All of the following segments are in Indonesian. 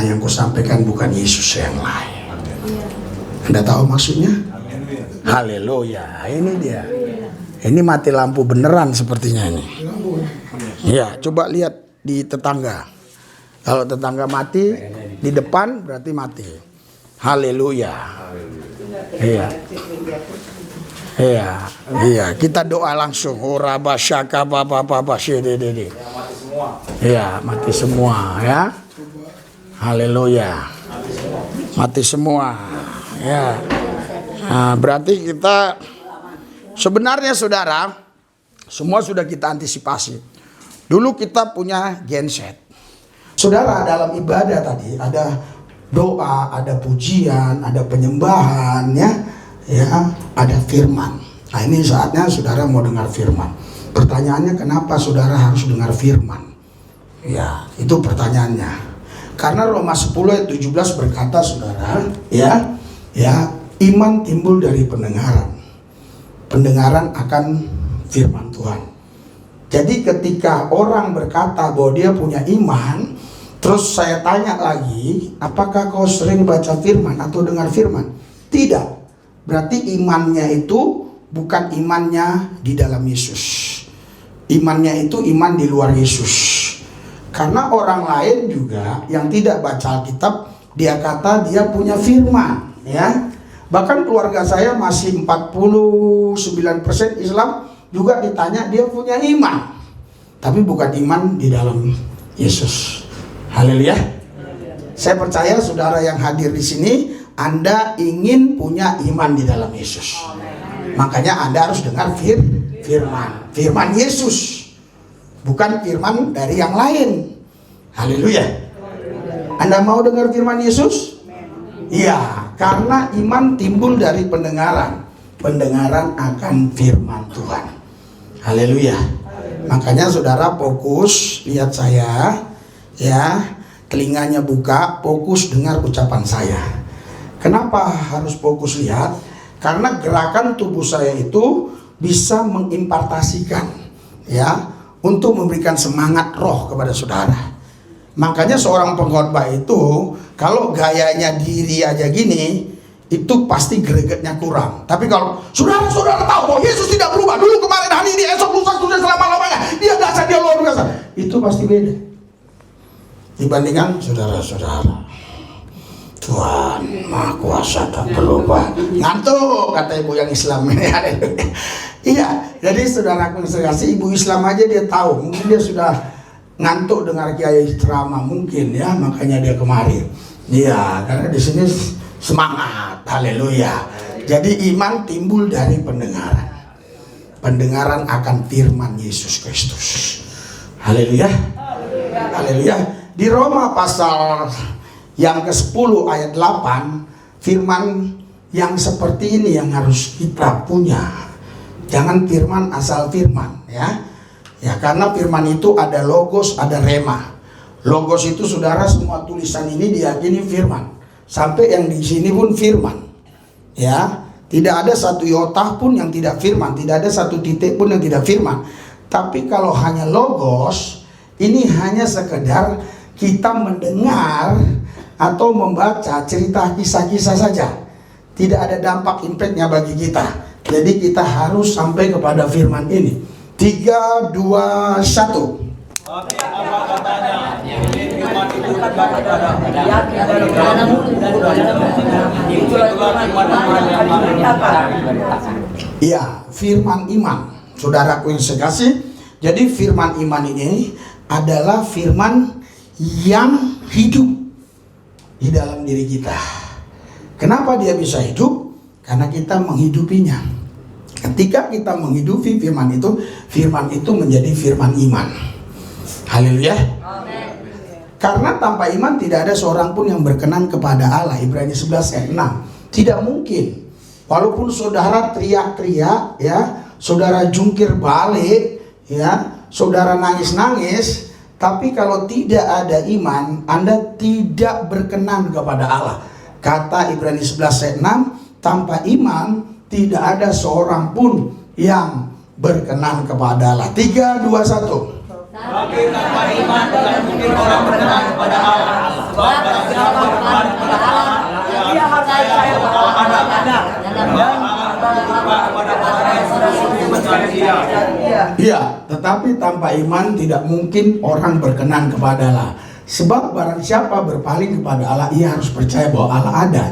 karena yang kusampaikan bukan Yesus yang lain. Anda tahu maksudnya? Haleluya. Ini dia. Ini mati lampu beneran sepertinya ini. Ya, coba lihat di tetangga. Kalau tetangga mati di depan berarti mati. Haleluya. Iya. Iya, iya. Kita doa langsung. Ora basyaka baba syedede. Iya, mati semua ya. Haleluya. Mati semua. Ya. Nah, berarti kita sebenarnya saudara, semua sudah kita antisipasi. Dulu kita punya genset. Saudara, dalam ibadah tadi ada doa, ada pujian, ada penyembahan ya, ada firman. Nah, ini saatnya saudara mau dengar firman. Pertanyaannya, kenapa saudara harus dengar firman? Ya, itu pertanyaannya. Karena Roma 10 ayat 17 berkata saudara, ya, iman timbul dari pendengaran. Pendengaran akan firman Tuhan. Jadi ketika orang berkata bahwa dia punya iman, terus saya tanya lagi, apakah kau sering baca firman atau dengar firman? Tidak. Berarti imannya itu bukan imannya di dalam Yesus. Imannya itu iman di luar Yesus. Karena orang lain juga yang tidak baca Alkitab, dia kata dia punya firman, ya. Bahkan keluarga saya masih 49% Islam, juga ditanya dia punya iman. Tapi bukan iman di dalam Yesus. Haleluya. Saya percaya saudara yang hadir di sini, Anda ingin punya iman di dalam Yesus. Makanya Anda harus dengar firman. Firman Yesus. Bukan firman dari yang lain. Haleluya. Anda mau dengar firman Yesus? Iya, karena iman timbul dari pendengaran. Pendengaran akan firman Tuhan. Haleluya. Makanya saudara fokus, lihat saya, ya, telinganya buka, fokus dengar ucapan saya. Kenapa harus fokus lihat? Karena gerakan tubuh saya itu bisa mengimpartasikan, ya, untuk memberikan semangat roh kepada saudara. Makanya seorang pengkhotbah itu kalau gayanya diri aja gini, itu pasti gregetnya kurang. Tapi kalau saudara-saudara tahu bahwa Yesus tidak berubah, dulu kemarin hari ini esok lusa sudah selama-lamanya, dia dasar, dia luar biasa, itu pasti beda dibandingkan saudara-saudara. Tuhan Maha Kuasa tak berubah. Ngantuk kata ibu yang Islam ini. Iya, jadi saudaraku sekalian, ibu Islam aja dia tahu, mungkin dia sudah ngantuk dengar kiai ceramah mungkin ya, makanya dia kemari. Iya, karena di sini semangat. Haleluya. Jadi iman timbul dari pendengaran. Pendengaran akan firman Yesus Kristus. Haleluya. Haleluya. Di Roma pasal yang ke-10 ayat 8, firman yang seperti ini yang harus kita punya. Jangan firman asal firman, ya. Ya, karena firman itu ada logos, ada rema. Logos itu saudara, semua tulisan ini diyakini firman. Sampai yang di sini pun firman. Ya, tidak ada satu iota pun yang tidak firman, tidak ada satu titik pun yang tidak firman. Tapi kalau hanya logos, ini hanya sekedar kita mendengar atau membaca cerita kisah-kisah saja. Tidak ada dampak impactnya bagi kita. Jadi kita harus sampai kepada firman ini. 3, 2, 1. Oke, apa katanya? Firman itu iya, firman iman. Saudaraku yang saya kasih, jadi firman iman ini adalah firman yang hidup di dalam diri kita. Kenapa dia bisa hidup? Karena kita menghidupinya. Ketika kita menghidupi firman itu menjadi firman iman. Haleluya. Karena tanpa iman tidak ada seorang pun yang berkenan kepada Allah. Ibrani 11 ayat 6. Tidak mungkin. Walaupun saudara teriak-teriak, ya, saudara jungkir balik, ya, saudara nangis-nangis, tapi kalau tidak ada iman, Anda tidak berkenan kepada Allah. Kata Ibrani 11 ayat 6, tanpa iman tidak ada seorang pun yang berkenan kepada Allah. 3, 2, 1. Tapi tanpa iman tidak mungkin orang berkenan kepada Allah. Sebab barang Iya, tetapi tanpa iman tidak mungkin orang berkenan kepada Allah. Sebab barang siapa berpaling kepada Allah, ia harus percaya bahwa Allah ada.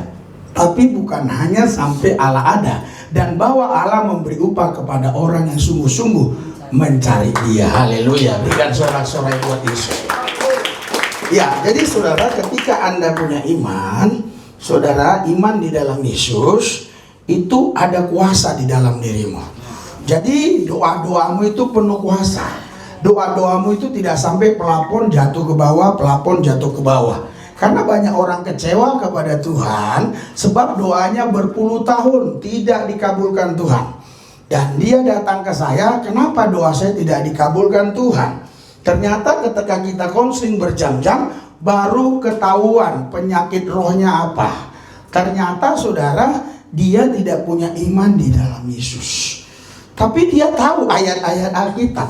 Tapi bukan hanya sampai Allah ada, dan bahwa Allah memberi upah kepada orang yang sungguh-sungguh mencari Dia. Haleluya. Berikan sorak-sorai buat Yesus. Ya, jadi saudara, ketika Anda punya iman, saudara, iman di dalam Yesus, itu ada kuasa di dalam dirimu. Jadi doa-doamu itu penuh kuasa. Doa-doamu itu tidak sampai pelapon jatuh ke bawah, pelapon jatuh ke bawah. Karena banyak orang kecewa kepada Tuhan sebab doanya berpuluh tahun tidak dikabulkan Tuhan. Dan dia datang ke saya, kenapa doa saya tidak dikabulkan Tuhan? Ternyata ketika kita konseling berjam-jam, baru ketahuan penyakit rohnya apa. Ternyata saudara, dia tidak punya iman di dalam Yesus. Tapi dia tahu ayat-ayat Alkitab.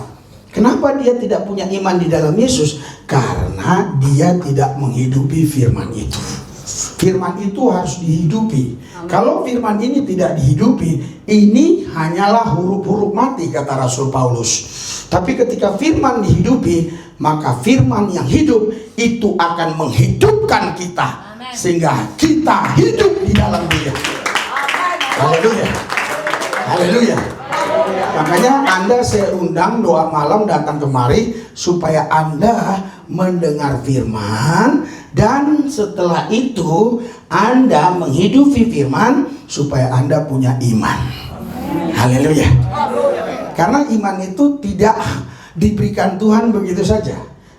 Kenapa dia tidak punya iman di dalam Yesus? Karena dia tidak menghidupi firman itu. Firman itu harus dihidupi. Kalau firman ini tidak dihidupi, ini hanyalah huruf-huruf mati, kata Rasul Paulus. Tapi ketika firman dihidupi, maka firman yang hidup itu akan menghidupkan kita. Sehingga kita hidup di dalam Dia. Haleluya. Haleluya. Makanya Anda saya undang doa malam datang kemari supaya Anda mendengar firman, dan setelah itu Anda menghidupi firman supaya Anda punya iman. Haleluya. Karena iman itu tidak diberikan Tuhan begitu saja.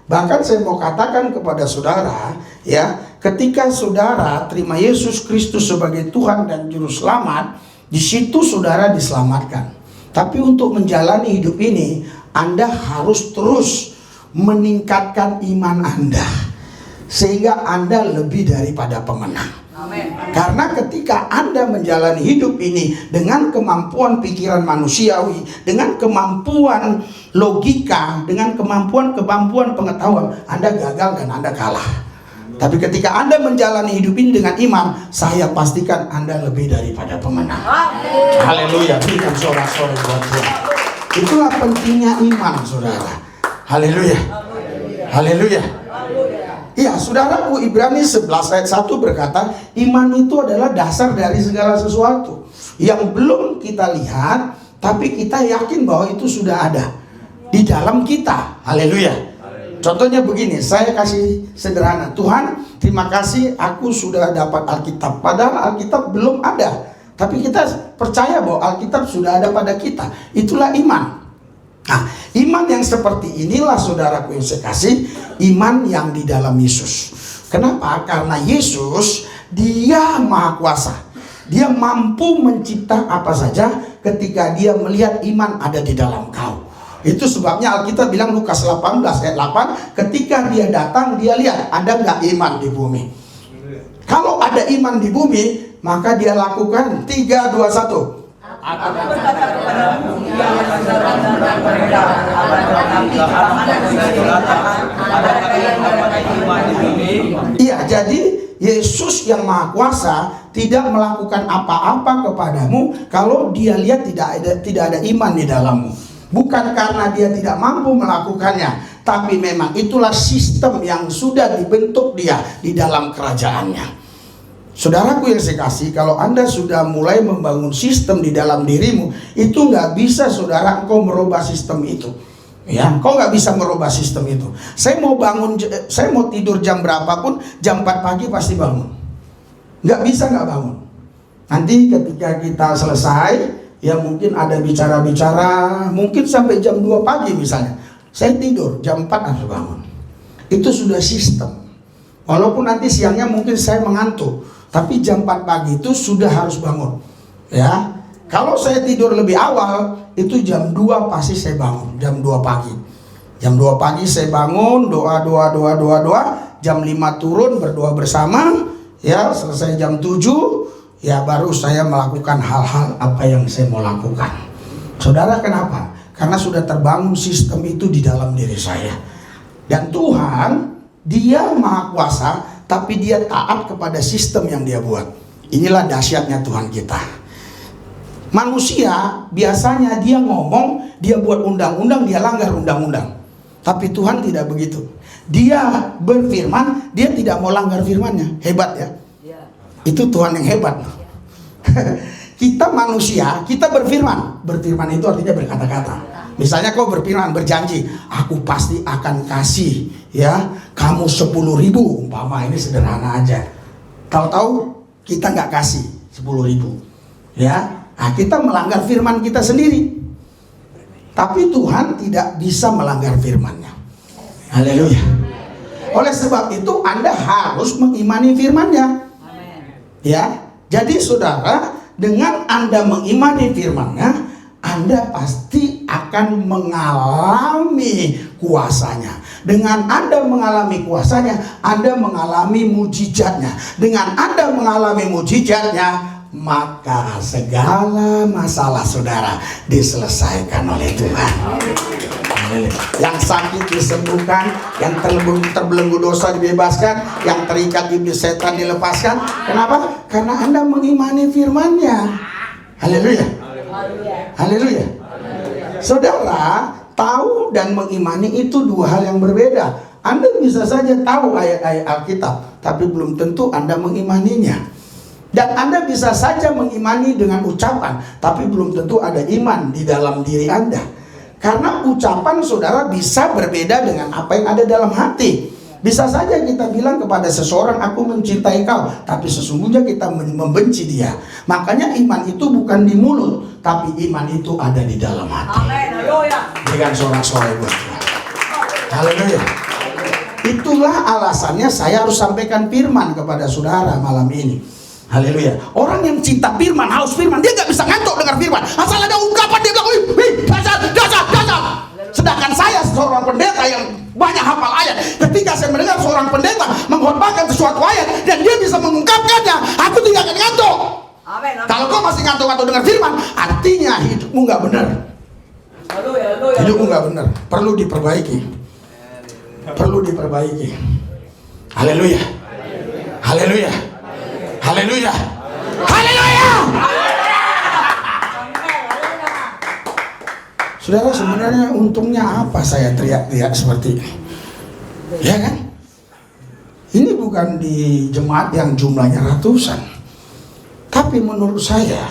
Bahkan saya mau katakan kepada saudara, ya, ketika saudara terima Yesus Kristus sebagai Tuhan dan Juru Selamat, di situ saudara diselamatkan. Tapi untuk menjalani hidup ini, Anda harus terus meningkatkan iman Anda, sehingga Anda lebih daripada pemenang. Amen. Karena ketika Anda menjalani hidup ini dengan kemampuan pikiran manusiawi, dengan kemampuan logika, dengan kemampuan pengetahuan, Anda gagal dan Anda kalah. Tapi ketika Anda menjalani hidup ini dengan iman, saya pastikan Anda lebih daripada pemenang. Haleluya. Berikan sorak-sorai buat Tuhan. Itulah pentingnya iman, saudara. Haleluya. Haleluya. Iya, saudaraku, Ibrani 11 ayat 1 berkata, iman itu adalah dasar dari segala sesuatu yang belum kita lihat, tapi kita yakin bahwa itu sudah ada di dalam kita. Haleluya. Contohnya begini, saya kasih sederhana. Tuhan, terima kasih aku sudah dapat Alkitab. Padahal Alkitab belum ada, tapi kita percaya bahwa Alkitab sudah ada pada kita. Itulah iman. Nah, iman yang seperti inilah saudaraku yang saya kasih, iman yang di dalam Yesus. Kenapa? Karena Yesus, Dia Maha Kuasa. Dia mampu mencipta apa saja ketika Dia melihat iman ada di dalam kau. Itu sebabnya Alkitab bilang Lukas 18 ayat 8, ketika Dia datang, Dia lihat ada nggak iman di bumi. Kalau ada iman di bumi, maka Dia lakukan 3, 2, 1. Iya, jadi Yesus yang Maha Kuasa tidak melakukan apa-apa kepadamu kalau Dia lihat tidak ada iman di dalammu. Bukan karena Dia tidak mampu melakukannya, tapi memang itulah sistem yang sudah dibentuk Dia di dalam kerajaannya. Saudaraku yang saya kasih, kalau Anda sudah mulai membangun sistem di dalam dirimu, itu nggak bisa saudara engkau merubah sistem itu. Ya, engkau nggak bisa merubah sistem itu. Saya mau tidur jam berapapun, jam 4 pagi pasti bangun. Nggak bisa nggak bangun. Nanti ketika kita selesai, ya mungkin ada bicara-bicara, mungkin sampai jam 2 pagi misalnya. Saya tidur, jam 4 harus bangun. Itu sudah sistem. Walaupun nanti siangnya mungkin saya mengantuk, tapi jam 4 pagi itu sudah harus bangun. Ya, kalau saya tidur lebih awal, itu jam 2 pasti saya bangun, jam 2 pagi. Jam 2 pagi saya bangun, doa, jam 5 turun, berdoa bersama, ya selesai jam 7, ya baru saya melakukan hal-hal apa yang saya mau lakukan. Saudara, kenapa? Karena sudah terbangun sistem itu di dalam diri saya. Dan Tuhan, Dia Maha Kuasa, tapi Dia taat kepada sistem yang Dia buat. Inilah dahsyatnya Tuhan kita. Manusia biasanya dia ngomong, dia buat undang-undang, dia langgar undang-undang. Tapi Tuhan tidak begitu. Dia berfirman, dia tidak mau langgar firman-Nya. Hebat ya. Itu Tuhan yang hebat. Kita manusia, kita berfirman. Berfirman itu artinya berkata-kata. Misalnya kau berfirman, berjanji, aku pasti akan kasih ya kamu 10.000, umpama, ini sederhana aja. Tahu-tahu kita nggak kasih 10.000, ya. Nah, kita melanggar firman kita sendiri. Tapi Tuhan tidak bisa melanggar firman-Nya. Haleluya. Oleh sebab itu Anda harus mengimani firman-Nya. Ya. Jadi saudara, dengan Anda mengimani firman-Nya, Anda pasti akan mengalami kuasanya. Dengan Anda mengalami kuasanya, Anda mengalami mujizatnya. Dengan Anda mengalami mujizatnya, maka segala masalah saudara diselesaikan oleh Tuhan. Yang sakit disembuhkan, yang terbelenggu dosa dibebaskan, yang terikat iblis setan dilepaskan. Kenapa? Karena Anda mengimani firman-Nya. Haleluya. Haleluya. Saudara, tahu dan mengimani itu dua hal yang berbeda. Anda bisa saja tahu ayat-ayat Alkitab, tapi belum tentu Anda mengimaninya. Dan Anda bisa saja mengimani dengan ucapan, tapi belum tentu ada iman di dalam diri Anda. Karena ucapan saudara bisa berbeda dengan apa yang ada dalam hati. Bisa saja kita bilang kepada seseorang, aku mencintai kau, tapi sesungguhnya kita membenci dia. Makanya iman itu bukan di mulut, tapi iman itu ada di dalam hati. Dengan sorak-sorai buat Tuhan. Haleluya. Itulah alasannya saya harus sampaikan firman kepada saudara malam ini. Haleluya. Orang yang cinta firman, haus firman, dia nggak bisa ngantuk dengar firman. Asal ada ungkapan dia bilang, wih, dasar. Sedangkan saya seorang pendeta yang banyak hafal ayat, ketika saya mendengar seorang pendeta mengkhotbahkan sesuatu ayat dan dia bisa mengungkapkannya, aku tidak akan ngantuk. Amen. Kalau kau masih ngantuk-ngantuk dengar firman, artinya hidupmu nggak benar. Hidupmu nggak benar. Perlu diperbaiki. Perlu diperbaiki. Haleluya. Haleluya. Haleluya. Haleluya. Saudara, sebenarnya untungnya apa saya teriak-teriak seperti ini? Ya kan? Ini bukan di jemaat yang jumlahnya ratusan. Tapi menurut saya,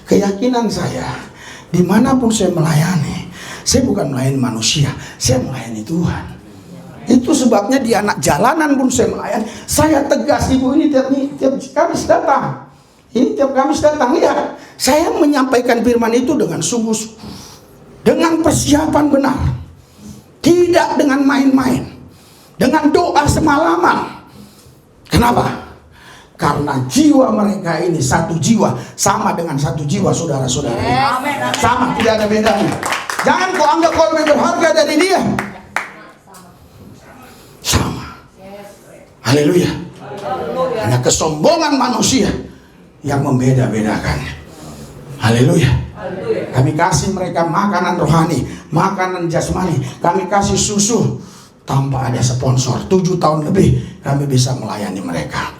keyakinan saya, dimanapun saya melayani, saya bukan melayani manusia, saya melayani Tuhan. Itu sebabnya di anak jalanan pun saya melayani. Saya tegas, ibu ini tiap Kamis datang. Ini tiap Kamis datang, lihat. Saya menyampaikan firman itu dengan sungguh-sungguh, dengan persiapan benar, tidak dengan main-main, dengan doa semalaman. Kenapa? Karena jiwa mereka ini satu jiwa, sama dengan satu jiwa saudara-saudara. Sama, tidak ada bedanya. Jangan kau anggap kau lebih berharga dari dia. Sama. Haleluya. Hanya kesombongan manusia yang membeda-bedakannya. Haleluya. Kami kasih mereka makanan rohani, makanan jasmani, kami kasih susu tanpa ada sponsor. 7 tahun lebih kami bisa melayani mereka.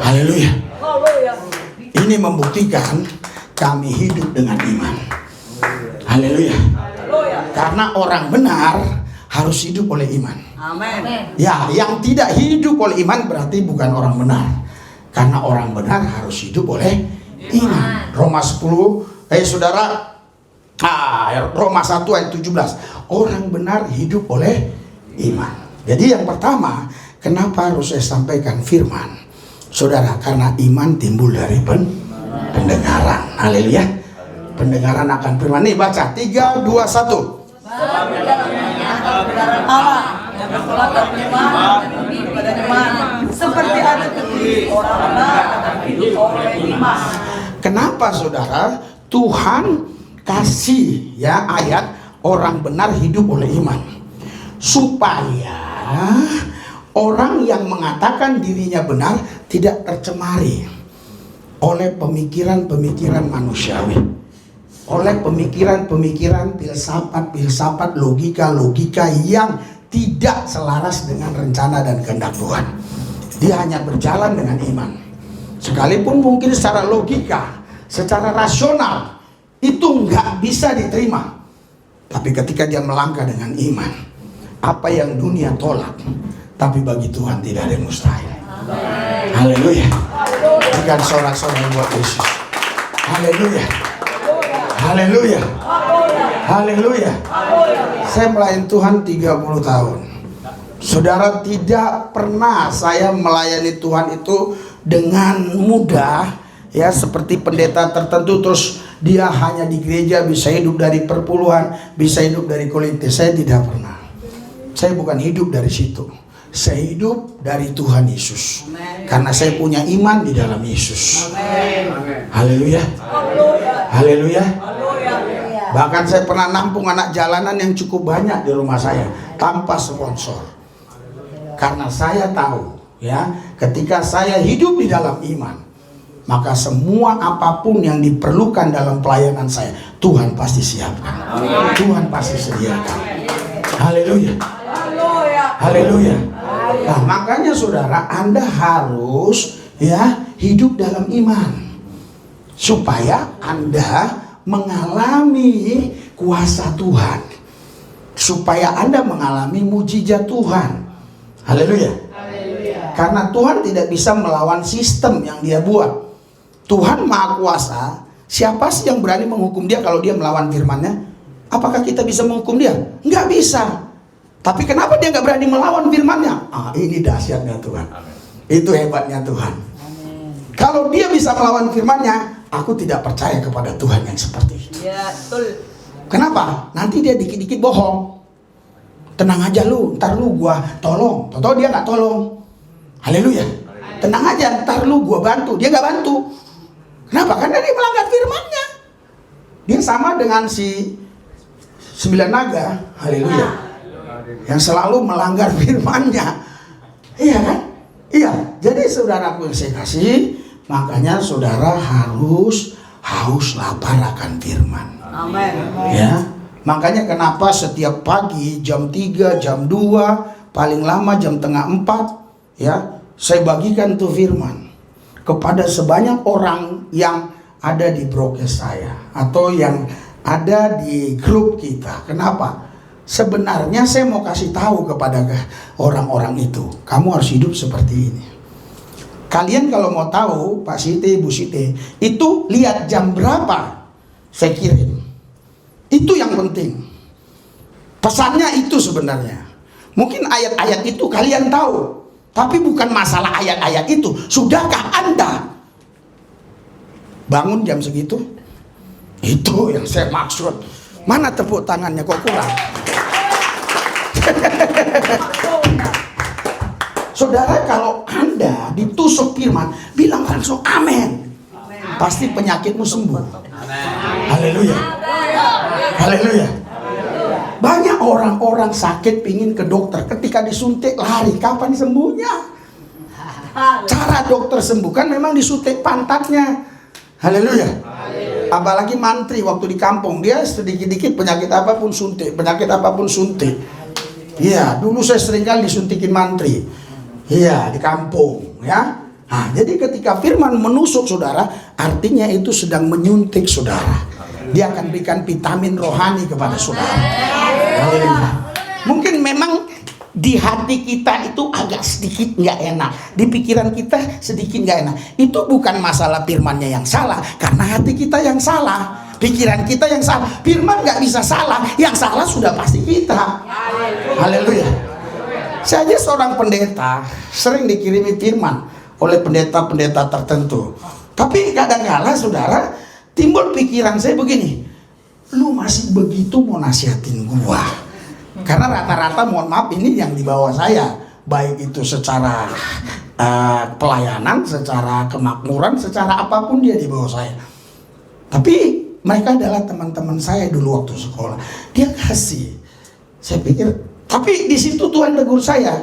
Haleluya. Ini membuktikan kami hidup dengan iman. Haleluya. Karena orang benar harus hidup oleh iman. Amen. Ya, yang tidak hidup oleh iman berarti bukan orang benar. Karena orang benar harus hidup oleh iman. Roma 10, saudara, Roma 1 ayat 17. Orang benar hidup oleh iman. Jadi yang pertama, kenapa harus saya sampaikan firman? Saudara, karena iman timbul dari pendengaran. Haleluya. Pendengaran akan firman. Nih baca 3, 2, 1. Seperti ada tertulis, orang benar akan hidup oleh iman. Kenapa saudara? Tuhan kasih ya ayat orang benar hidup oleh iman, supaya orang yang mengatakan dirinya benar tidak tercemari oleh pemikiran-pemikiran manusiawi, oleh pemikiran-pemikiran filsafat, logika yang tidak selaras dengan rencana dan kehendak Tuhan. Dia hanya berjalan dengan iman. Sekalipun mungkin secara logika secara rasional itu nggak bisa diterima. Tapi ketika dia melangkah dengan iman, apa yang dunia tolak, tapi bagi Tuhan tidak ada yang mustahil. Haleluya. Berikan sorak-sorai buat Yesus. Haleluya. Haleluya. Haleluya. Saya melayani Tuhan 30 tahun. Saudara, tidak pernah saya melayani Tuhan itu dengan mudah, ya, seperti pendeta tertentu terus dia hanya di gereja bisa hidup dari perpuluhan, bisa hidup dari kualitas. Saya tidak pernah. Saya bukan hidup dari situ. Saya hidup dari Tuhan Yesus. Karena saya punya iman di dalam Yesus. Haleluya. Haleluya. Bahkan saya pernah nampung anak jalanan yang cukup banyak di rumah saya tanpa sponsor. Karena saya tahu, ya, ketika saya hidup di dalam iman, maka semua apapun yang diperlukan dalam pelayanan saya, Tuhan pasti siapkan. Tuhan pasti sediakan. Haleluya. Haleluya. Nah, makanya saudara, Anda harus, ya, hidup dalam iman supaya Anda mengalami kuasa Tuhan, supaya Anda mengalami mujizat Tuhan. Haleluya. Karena Tuhan tidak bisa melawan sistem yang dia buat. Tuhan Maha Kuasa. Siapa sih yang berani menghukum dia kalau dia melawan firman-Nya? Apakah kita bisa menghukum dia? Nggak bisa. Tapi kenapa dia nggak berani melawan firman-Nya? Ini dahsyatnya Tuhan. Itu hebatnya Tuhan. Kalau dia bisa melawan firman-Nya, aku tidak percaya kepada Tuhan yang seperti itu. Ya, betul. Kenapa? Nanti dia dikit-dikit bohong. Tenang aja lu, ntar lu gua tolong. Tahu dia nggak tolong. Haleluya. Tenang aja, ntar lu gua bantu. Dia nggak bantu. Kenapa? Karena dia melanggar firman-Nya. Dia sama dengan si 9 naga. Haleluya. Yang selalu melanggar firman-Nya. Iya kan? Iya. Jadi saudaraku yang saya kasih, makanya saudara harus haus lapar akan firman. Amin. Ya. Makanya kenapa setiap pagi jam 3, jam 2, paling lama jam tengah 4, ya, saya bagikan tuh firman kepada sebanyak orang yang ada di broadcast saya atau yang ada di grup kita. Kenapa? Sebenarnya saya mau kasih tahu kepada orang-orang itu, kamu harus hidup seperti ini. Kalian kalau mau tahu, Pak Siti, Bu Siti, itu lihat jam berapa saya kirim. Itu yang penting. Pesannya itu sebenarnya. Mungkin ayat-ayat itu kalian tahu, tapi bukan masalah ayat-ayat itu. Sudahkah Anda bangun jam segitu? Itu yang saya maksud. Mana tepuk tangannya kok kurang? Saudara, kalau Anda ditusuk firman, bilang langsung amin. Pasti penyakitmu sembuh. Haleluya. Haleluya. Banyak orang-orang sakit pingin ke dokter, ketika disuntik lari, kapan sembuhnya? Cara dokter sembuhkan memang disuntik pantatnya. Haleluya. Apalagi mantri waktu di kampung, dia sedikit-dikit penyakit apapun suntik, penyakit apapun suntik. Iya, dulu saya seringkali disuntikin mantri. Iya, di kampung, ya. Nah, jadi ketika firman menusuk saudara, artinya itu sedang menyuntik saudara. Dia akan berikan vitamin rohani kepada saudara. Haleluya. Mungkin memang di hati kita itu agak sedikit nggak enak, di pikiran kita sedikit nggak enak. Itu bukan masalah firmannya yang salah, karena hati kita yang salah, pikiran kita yang salah. Firman nggak bisa salah, yang salah sudah pasti kita. Haleluya. Saya aja seorang pendeta, sering dikirimi firman oleh pendeta-pendeta tertentu. Tapi kadang-kala saudara, timbul pikiran saya begini, lu masih begitu mau nasihatin gua? Karena rata-rata, mohon maaf, ini yang di bawah saya, baik itu secara pelayanan, secara kemakmuran, secara apapun dia di bawah saya. Tapi mereka adalah teman-teman saya dulu waktu sekolah. Dia kasih, saya pikir, tapi di situ Tuhan tegur saya,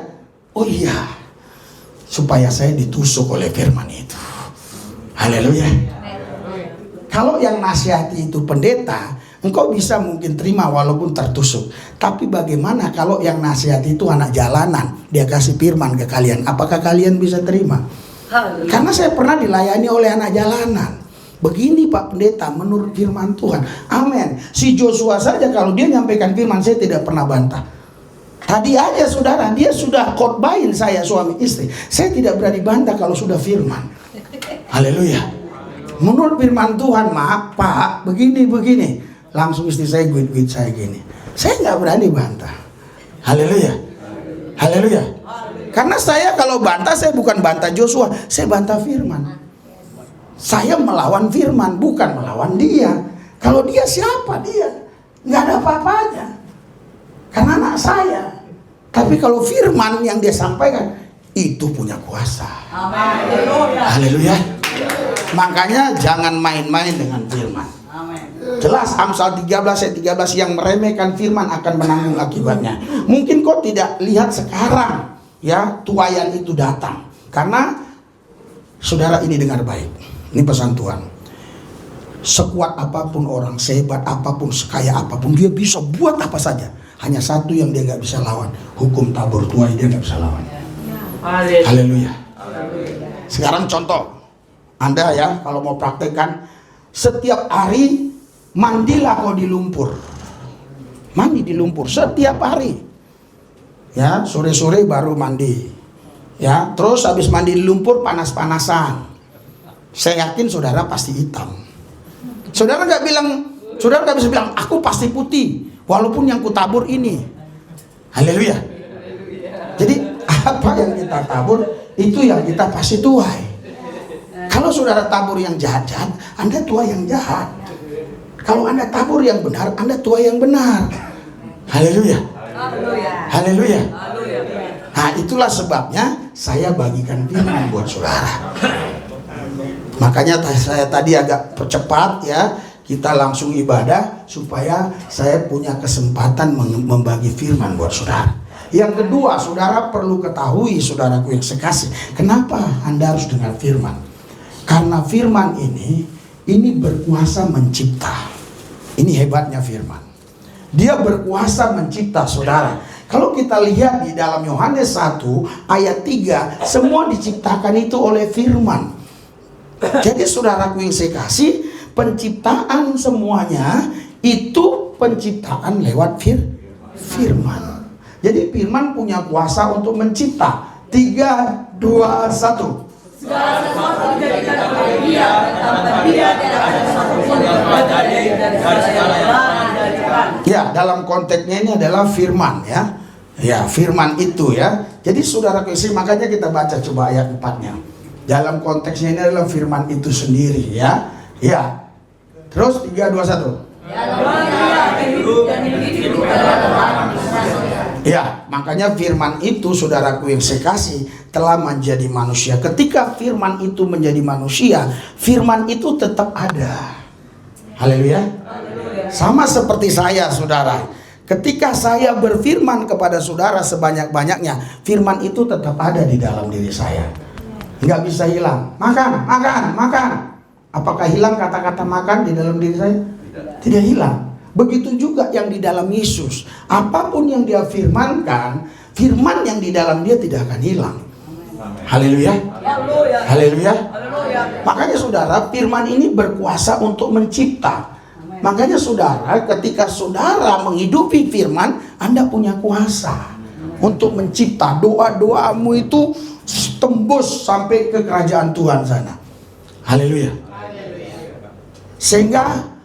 oh iya, supaya saya ditusuk oleh firman itu. Haleluya. Kalau yang nasihati itu pendeta, engkau bisa mungkin terima walaupun tertusuk. Tapi bagaimana kalau yang nasihati itu anak jalanan, dia kasih firman ke kalian, apakah kalian bisa terima? Karena saya pernah dilayani oleh anak jalanan. Begini Pak Pendeta, menurut firman Tuhan. Amin. Si Joshua saja kalau dia nyampaikan firman, saya tidak pernah bantah. Tadi aja saudara, dia sudah khotbahin saya suami istri. Saya tidak berani bantah kalau sudah firman. Haleluya. Menurut firman Tuhan, maaf Pak, begini. Langsung istri saya guit saya gini. Saya nggak berani bantah. Haleluya. Haleluya. Karena saya kalau bantah, saya bukan bantah Joshua, saya bantah firman. Saya melawan firman, bukan melawan dia. Kalau dia siapa dia? Nggak ada apa-apanya. Karena anak saya. Tapi kalau firman yang dia sampaikan, itu punya kuasa. Amin. Haleluya. Makanya jangan main-main dengan firman. Jelas Amsal 13 ayat 13, yang meremehkan firman akan menanggung akibatnya. Mungkin kau tidak lihat sekarang ya tuayan itu datang. Karena saudara ini dengar baik. Ini pesan Tuhan. Sekuat apapun orang, sehebat apapun, sekaya apapun, dia bisa buat apa saja. Hanya satu yang dia nggak bisa lawan, hukum tabur tuai dia nggak bisa lawan. Haleluya. Sekarang contoh, Anda ya kalau mau praktekkan, setiap hari mandilah kau di lumpur. Mandi di lumpur setiap hari. Ya, sore-sore baru mandi. Ya, terus habis mandi di lumpur panas-panasan. Saya yakin saudara pasti hitam. Saudara nggak bisa bilang aku pasti putih, walaupun yang kutabur ini. Haleluya. Jadi apa yang kita tabur itu yang kita pasti tuai. Kalau saudara tabur yang jahat-jahat, Anda tuai yang jahat. Kalau Anda tabur yang benar, Anda tuai yang benar. Haleluya. Haleluya. Nah, itulah sebabnya saya bagikan firman buat saudara. Makanya saya tadi agak percepat ya, kita langsung ibadah supaya saya punya kesempatan membagi firman buat saudara. Yang kedua, saudara perlu ketahui, saudaraku yang sekasih, kenapa Anda harus dengar firman? Karena firman ini berkuasa mencipta. Ini hebatnya firman. Dia berkuasa mencipta, saudara. Kalau kita lihat di dalam Yohanes 1 ayat 3, semua diciptakan itu oleh firman. Jadi saudaraku yang saya kasih, penciptaan semuanya itu penciptaan lewat firman. Jadi firman punya kuasa untuk mencipta. 3, 2, 1. Segala sesuatu dijadikan oleh Dia, tanpa Dia tidak ada satupun yang terjadi dari segala yang dijadikan. Ya, dalam konteksnya ini adalah firman ya. Ya, firman itu ya. Jadi saudara kasih, makanya kita baca coba ayat 4-nya. Dalam konteksnya ini adalah firman itu sendiri ya. Ya. Terus 3, 2, 1. Ya, makanya firman itu saudaraku yang saya kasih telah menjadi manusia. Ketika firman itu menjadi manusia, firman itu tetap ada. Haleluya. Sama seperti saya, saudara. Ketika saya berfirman kepada saudara sebanyak-banyaknya, firman itu tetap ada di dalam diri saya. Nggak bisa hilang. Makan. Apakah hilang kata-kata makan di dalam diri saya? Tidak hilang. Begitu juga yang di dalam Yesus. Apapun yang dia firmankan, firman yang di dalam dia tidak akan hilang. Haleluya. Haleluya. Makanya saudara, firman ini berkuasa untuk mencipta. Makanya saudara, ketika saudara menghidupi firman, Anda punya kuasa untuk mencipta. Doa-doamu itu tembus sampai ke kerajaan Tuhan sana. Haleluya. Sehingga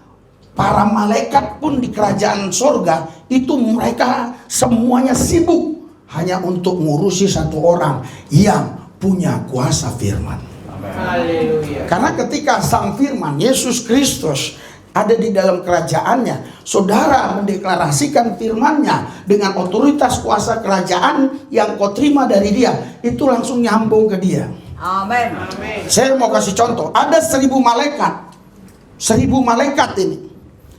para malaikat pun di kerajaan sorga itu mereka semuanya sibuk hanya untuk ngurusi satu orang yang punya kuasa firman. Haleluya. Karena ketika sang firman Yesus Kristus ada di dalam kerajaannya, saudara mendeklarasikan firmannya dengan otoritas kuasa kerajaan yang kau terima dari dia, itu langsung nyambung ke dia. Amin. Saya mau kasih contoh, ada 1000 malaikat. 1000 malaikat ini.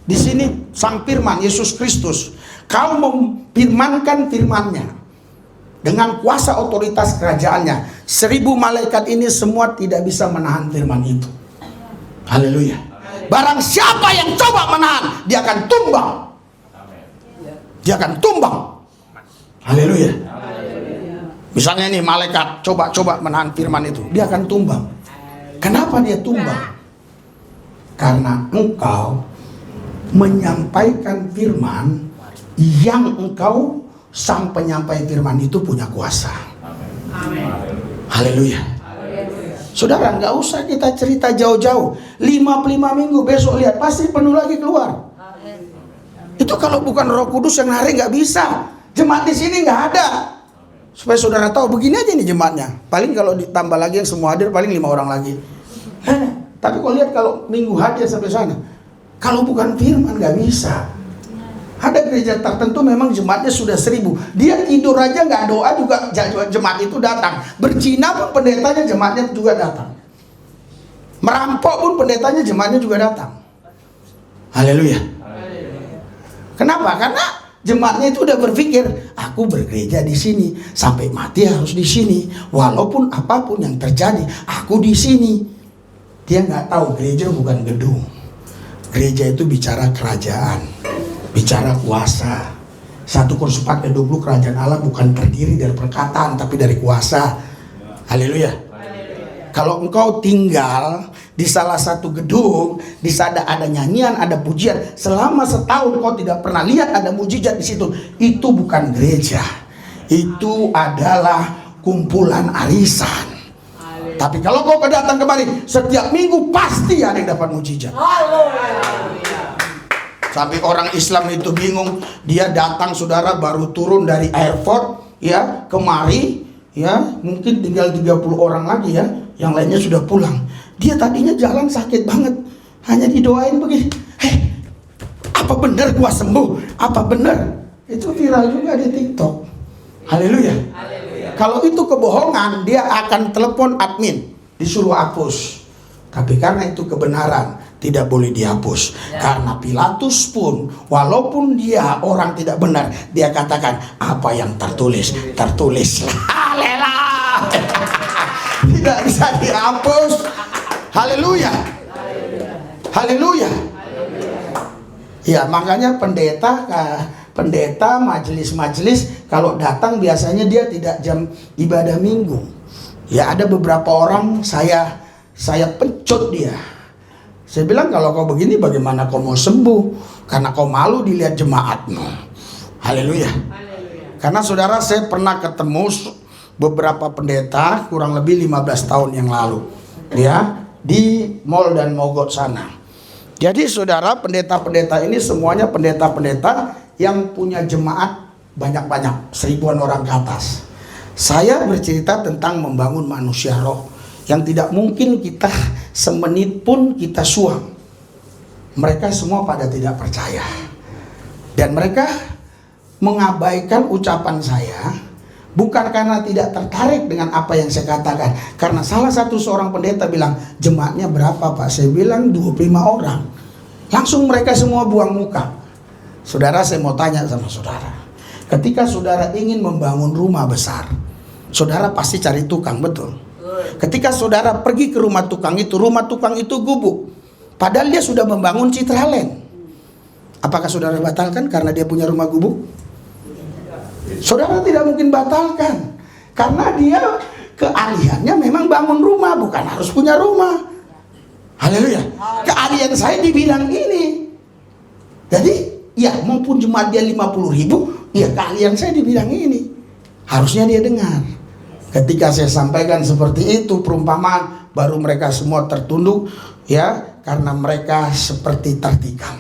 Di sini sang firman Yesus Kristus, kau memfirmankan firmannya dengan kuasa otoritas kerajaannya. 1000 malaikat ini semua tidak bisa menahan firman itu. Haleluya. Barang siapa yang coba menahan, dia akan tumbang. Dia akan tumbang. Haleluya. Misalnya nih malaikat coba menahan firman itu, dia akan tumbang. Kenapa dia tumbang? Karena engkau menyampaikan firman yang engkau sang penyampai firman itu punya kuasa. Haleluya. Saudara, nggak usah kita cerita jauh-jauh. 55 minggu besok lihat pasti penuh lagi keluar. Itu kalau bukan Roh Kudus yang narik nggak bisa. Jemaat di sini nggak ada. Supaya saudara tahu, begini aja nih jemaatnya. Paling kalau ditambah lagi yang semua hadir paling 5 orang lagi. Tapi kalau lihat kalau minggu hadir sampai sana, kalau bukan firman nggak bisa. Ada gereja tertentu memang jemaatnya sudah 1000. Dia tidur aja nggak doa juga jemaat itu datang. Berzina pun pendetanya jemaatnya juga datang. Merampok pun pendetanya jemaatnya juga datang. Haleluya. Kenapa? Karena jemaatnya itu udah berpikir, aku bergereja di sini sampai mati harus di sini. Walaupun apapun yang terjadi, aku di sini. Dia nggak tahu gereja bukan gedung. Gereja itu bicara kerajaan, bicara kuasa. 1 Korintus 4:20 kerajaan Allah bukan terdiri dari perkataan tapi dari kuasa. Haleluya. Kalau engkau tinggal di salah satu gedung, di sana ada nyanyian, ada pujian, selama setahun kau tidak pernah lihat ada mujizat di situ, itu bukan gereja. Itu adalah kumpulan arisan. Tapi kalau kau datang kembali setiap minggu pasti ada yang dapat mujizat. Sampai orang Islam itu bingung, dia datang saudara baru turun dari airport ya kemari ya, mungkin tinggal 30 orang lagi ya, yang lainnya sudah pulang. Dia tadinya jalan sakit banget, hanya didoain begini, apa benar gua sembuh? Apa benar? Itu viral juga di TikTok. Haleluya. Kalau itu kebohongan, dia akan telepon admin, disuruh hapus. Tapi karena itu kebenaran, tidak boleh dihapus. Karena Pilatus pun, walaupun dia orang tidak benar, dia katakan apa yang tertulis, tertulislah. Haleluya. Tidak bisa dihapus. Haleluya. Haleluya. Ya, makanya pendeta majelis-majelis kalau datang biasanya dia tidak jam ibadah minggu. Ya, ada beberapa orang saya pencut dia. Saya bilang, kalau kau begini bagaimana kau mau sembuh? Karena kau malu dilihat jemaatmu. Haleluya. Karena saudara, saya pernah ketemu beberapa pendeta kurang lebih 15 tahun yang lalu. Ya, di Mall dan Mogot sana. Jadi saudara, pendeta-pendeta ini semuanya pendeta-pendeta yang punya jemaat banyak-banyak, 1000-an orang ke atas. Saya bercerita tentang membangun manusia roh yang tidak mungkin kita semenit pun kita suam. Mereka semua pada tidak percaya. Dan mereka mengabaikan ucapan saya, bukan karena tidak tertarik dengan apa yang saya katakan. Karena salah satu seorang pendeta bilang, jemaatnya berapa Pak? Saya bilang 25 orang. Langsung mereka semua buang muka. Saudara, saya mau tanya sama saudara. Ketika saudara ingin membangun rumah besar, saudara pasti cari tukang, betul? Ketika saudara pergi ke rumah tukang itu gubuk. Padahal dia sudah membangun Citraland. Apakah saudara batalkan karena dia punya rumah gubuk? Saudara tidak mungkin batalkan. Karena dia keahliannya memang bangun rumah, bukan harus punya rumah. Haleluya. Keahlian saya di bidang ini. Jadi ya, maupun jemaat dia 50.000, ya keahlian saya di bidang ini. Harusnya dia dengar. Ketika saya sampaikan seperti itu perumpamaan, baru mereka semua tertunduk ya, karena mereka seperti tertikam.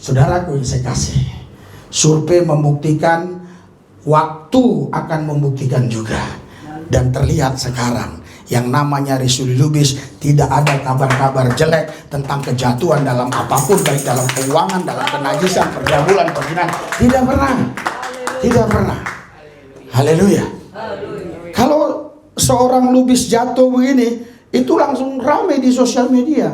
Saudaraku yang saya kasih, survei membuktikan, waktu akan membuktikan juga. Dan terlihat sekarang yang namanya Risuli Lubis tidak ada kabar-kabar jelek tentang kejatuhan dalam apapun, baik dalam keuangan, dalam kenajisan, pergaulan, perzinahan. Tidak pernah. Tidak pernah. Haleluya. Kalau seorang Lubis jatuh begini, itu langsung ramai di sosial media.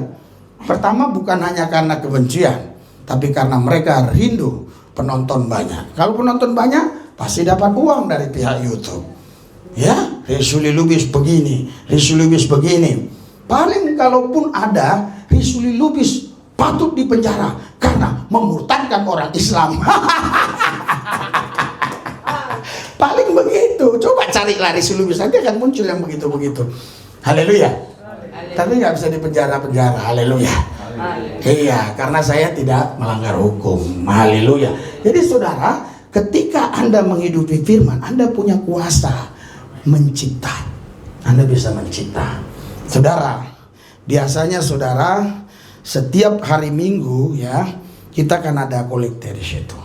Pertama, bukan hanya karena kebencian, tapi karena mereka rindu penonton banyak. Kalau penonton banyak, pasti dapat uang dari pihak YouTube. Ya, Risuli Lubis begini, Risuli Lubis begini. Paling kalaupun ada, Risuli Lubis patut dipenjara karena memurtadkan orang Islam. Paling begitu. Coba carilah Risuli Lubis, nanti akan muncul yang begitu-begitu. Haleluya. Tapi nggak bisa dipenjara-penjara. Haleluya. Iya, karena saya tidak melanggar hukum. Haleluya. Jadi saudara, ketika Anda menghidupi firman, Anda punya kuasa mencipta. Anda bisa mencipta. Saudara, biasanya saudara, setiap hari Minggu ya, kita kan ada kolekte di situ.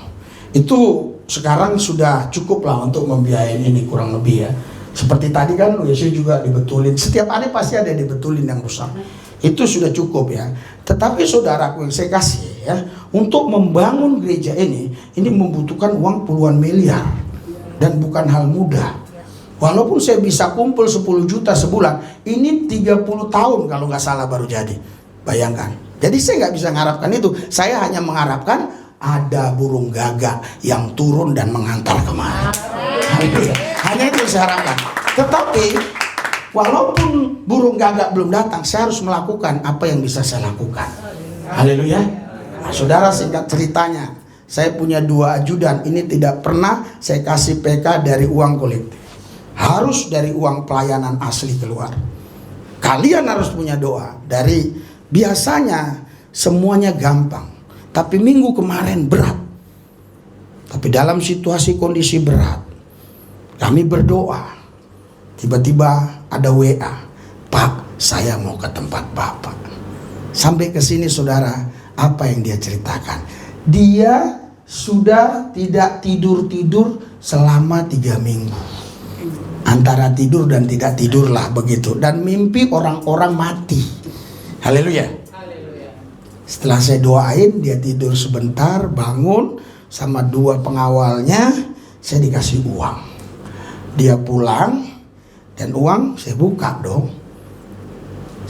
Itu sekarang sudah cukup lah untuk membiayai ini kurang lebih ya. Seperti tadi kan Yesus juga dibetulin. Setiap hari pasti ada dibetulin yang rusak. Itu sudah cukup ya. Tetapi saudaraku yang saya kasih ya, untuk membangun gereja ini membutuhkan uang puluhan miliar. Dan bukan hal mudah. Walaupun saya bisa kumpul 10 juta sebulan, ini 30 tahun kalau nggak salah baru jadi. Bayangkan. Jadi saya nggak bisa mengharapkan itu. Saya hanya mengharapkan ada burung gagak yang turun dan menghantar kemari. Hanya itu yang saya harapkan. Tetapi walaupun burung gagak belum datang, saya harus melakukan apa yang bisa saya lakukan. Haleluya. Nah, saudara, singkat ceritanya, saya punya 2 ajudan. Ini tidak pernah saya kasih PK dari uang kolektif. Harus dari uang pelayanan asli keluar. Kalian harus punya doa. Dari biasanya semuanya gampang, tapi minggu kemarin berat. Tapi dalam situasi kondisi berat, kami berdoa. Tiba-tiba ada WA, Pak, saya mau ke tempat Bapak. Sampai ke sini saudara, apa yang dia ceritakan? Dia sudah tidak tidur-tidur selama 3 minggu. Antara tidur dan tidak tidurlah begitu. Dan mimpi orang-orang mati. Haleluya. Setelah saya doain, dia tidur sebentar, bangun sama 2 pengawalnya, saya dikasih uang. Dia pulang dan uang saya buka dong.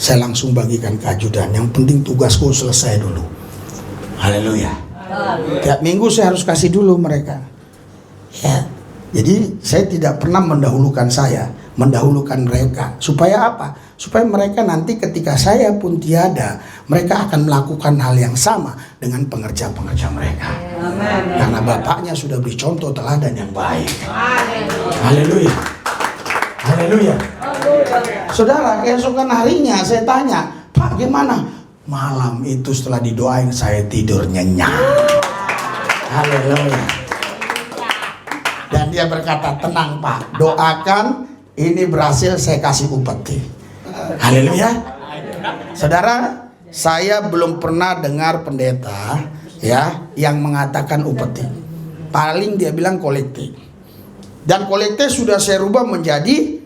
Saya langsung bagikan ke ajudan. Yang penting tugasku selesai dulu. Haleluya. Tiap minggu saya harus kasih dulu mereka. Ya. Jadi saya tidak pernah mendahulukan mendahulukan mereka. Supaya apa? Supaya mereka nanti ketika saya pun tiada, mereka akan melakukan hal yang sama dengan pengerja-pengerja mereka. Amen. Karena bapaknya sudah beri contoh teladan yang baik. Haleluya. Haleluya. Saudara, keesokan harinya saya tanya, Pak gimana? Malam itu setelah didoain saya tidur nyenyak. Haleluya. Dan dia berkata, tenang Pak, doakan ini berhasil, saya kasih upeti. Haleluya. Saudara, saya belum pernah dengar pendeta ya yang mengatakan upeti. Paling dia bilang kolektif. Dan kolektif sudah saya rubah menjadi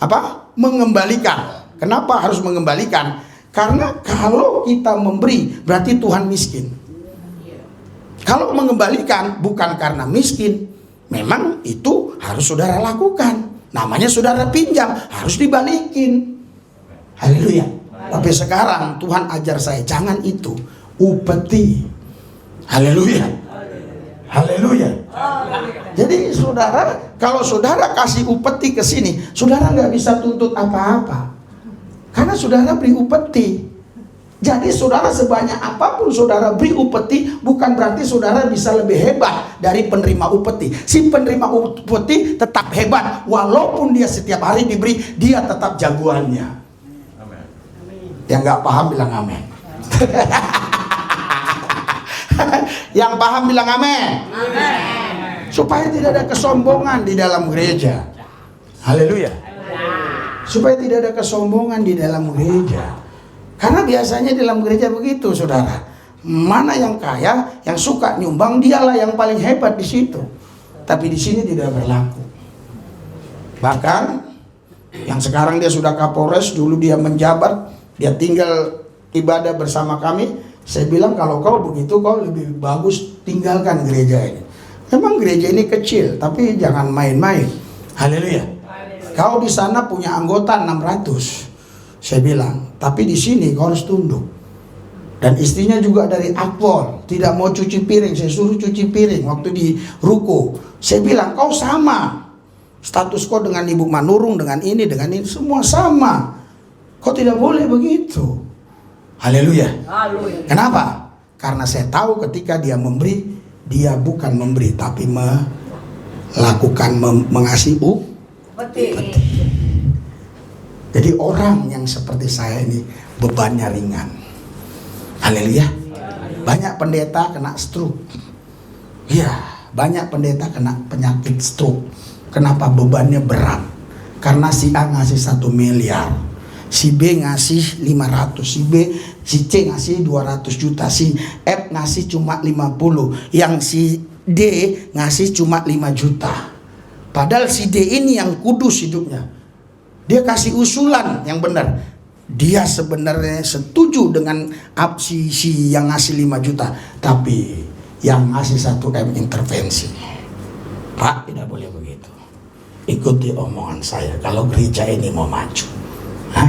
apa? Mengembalikan. Kenapa harus mengembalikan? Karena kalau kita memberi berarti Tuhan miskin. Kalau mengembalikan bukan karena miskin, memang itu harus saudara lakukan. Namanya saudara pinjam, harus dibalikin. Haleluya. Tapi sekarang Tuhan ajar saya, jangan itu. Upeti. Haleluya. Haleluya. Jadi saudara, kalau saudara kasih upeti ke sini, saudara nggak bisa tuntut apa-apa. Karena saudara beri upeti. Jadi saudara sebanyak apapun saudara beri upeti, bukan berarti saudara bisa lebih hebat dari penerima upeti. Si penerima upeti tetap hebat, walaupun dia setiap hari diberi, dia tetap jagoannya. Amen. Yang nggak paham bilang amin. Yang paham bilang amin. Amen. Supaya tidak ada kesombongan di dalam gereja. Haleluya. Supaya tidak ada kesombongan di dalam gereja. Karena biasanya dalam gereja begitu, saudara. Mana yang kaya, yang suka nyumbang, dialah yang paling hebat di situ. Tapi di sini tidak berlaku. Bahkan yang sekarang dia sudah Kapolres, dulu dia menjabat, dia tinggal ibadah bersama kami. Saya bilang kalau kau begitu, kau lebih bagus tinggalkan gereja ini. Memang gereja ini kecil, tapi jangan main-main. Haleluya. Kau di sana punya anggota 600. Saya bilang, tapi di sini kau harus tunduk. Dan istrinya juga dari Akpol, tidak mau cuci piring, saya suruh cuci piring waktu di ruko. Saya bilang, kau sama. Status kau dengan Ibu Manurung, dengan ini, semua sama. Kau tidak boleh begitu. Haleluya. Kenapa? Karena saya tahu ketika dia memberi, dia bukan memberi, tapi melakukan, mengasihi upeti. Jadi orang yang seperti saya ini bebannya ringan. Haleluya. Banyak pendeta kena stroke. Ya, banyak pendeta kena penyakit stroke. Kenapa? Bebannya berat. Karena si A ngasih 1 miliar, si B ngasih 500, si C ngasih 200 juta, si F ngasih cuma 50, yang si D ngasih cuma 5 juta. Padahal si D ini yang kudus hidupnya. Dia kasih usulan yang benar. Dia sebenarnya setuju dengan si yang ngasih 5 juta, tapi yang ngasih 1 M intervensi. Pak, tidak boleh begitu. Ikuti omongan saya kalau gereja ini mau maju. Hah?